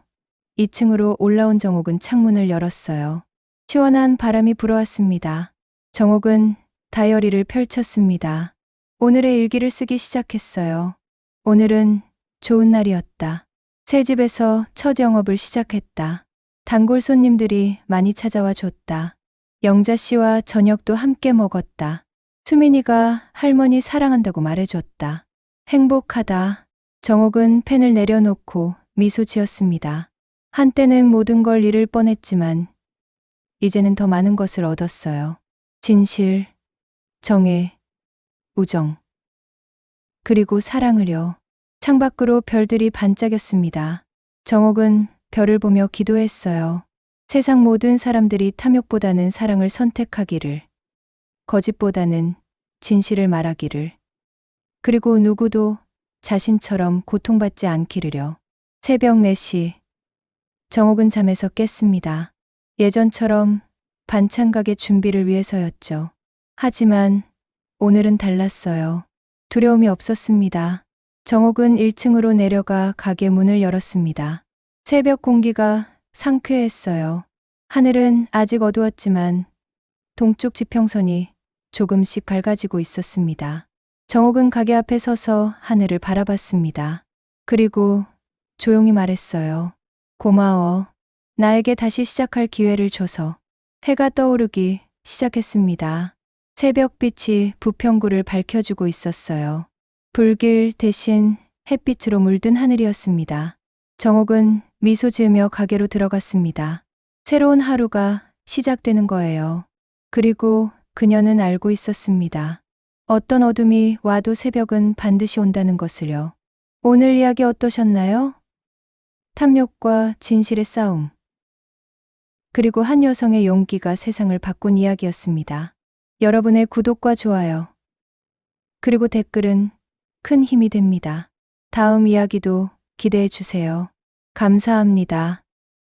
2층으로 올라온 정옥은 창문을 열었어요. 시원한 바람이 불어왔습니다. 정옥은 다이어리를 펼쳤습니다. 오늘의 일기를 쓰기 시작했어요. 오늘은 좋은 날이었다. 새 집에서 첫 영업을 시작했다. 단골 손님들이 많이 찾아와 줬다. 영자 씨와 저녁도 함께 먹었다. 수민이가 할머니 사랑한다고 말해줬다. 행복하다. 정옥은 펜을 내려놓고 미소 지었습니다. 한때는 모든 걸 잃을 뻔했지만 이제는 더 많은 것을 얻었어요. 진실, 정의, 우정, 그리고 사랑을요. 창밖으로 별들이 반짝였습니다. 정옥은 별을 보며 기도했어요. 세상 모든 사람들이 탐욕보다는 사랑을 선택하기를, 거짓보다는 진실을 말하기를, 그리고 누구도 자신처럼 고통받지 않기를요. 새벽 4시, 정옥은 잠에서 깼습니다. 예전처럼 반찬 가게 준비를 위해서였죠. 하지만 오늘은 달랐어요. 두려움이 없었습니다. 정옥은 1층으로 내려가 가게 문을 열었습니다. 새벽 공기가 상쾌했어요. 하늘은 아직 어두웠지만 동쪽 지평선이 조금씩 밝아지고 있었습니다. 정옥은 가게 앞에 서서 하늘을 바라봤습니다. 그리고 조용히 말했어요. 고마워. 나에게 다시 시작할 기회를 줘서. 해가 떠오르기 시작했습니다. 새벽빛이 부평구를 밝혀주고 있었어요. 불길 대신 햇빛으로 물든 하늘이었습니다. 정옥은 미소 지으며 가게로 들어갔습니다. 새로운 하루가 시작되는 거예요. 그리고 그녀는 알고 있었습니다. 어떤 어둠이 와도 새벽은 반드시 온다는 것을요. 오늘 이야기 어떠셨나요? 탐욕과 진실의 싸움. 그리고 한 여성의 용기가 세상을 바꾼 이야기였습니다. 여러분의 구독과 좋아요, 그리고 댓글은 큰 힘이 됩니다. 다음 이야기도 기대해 주세요. 감사합니다.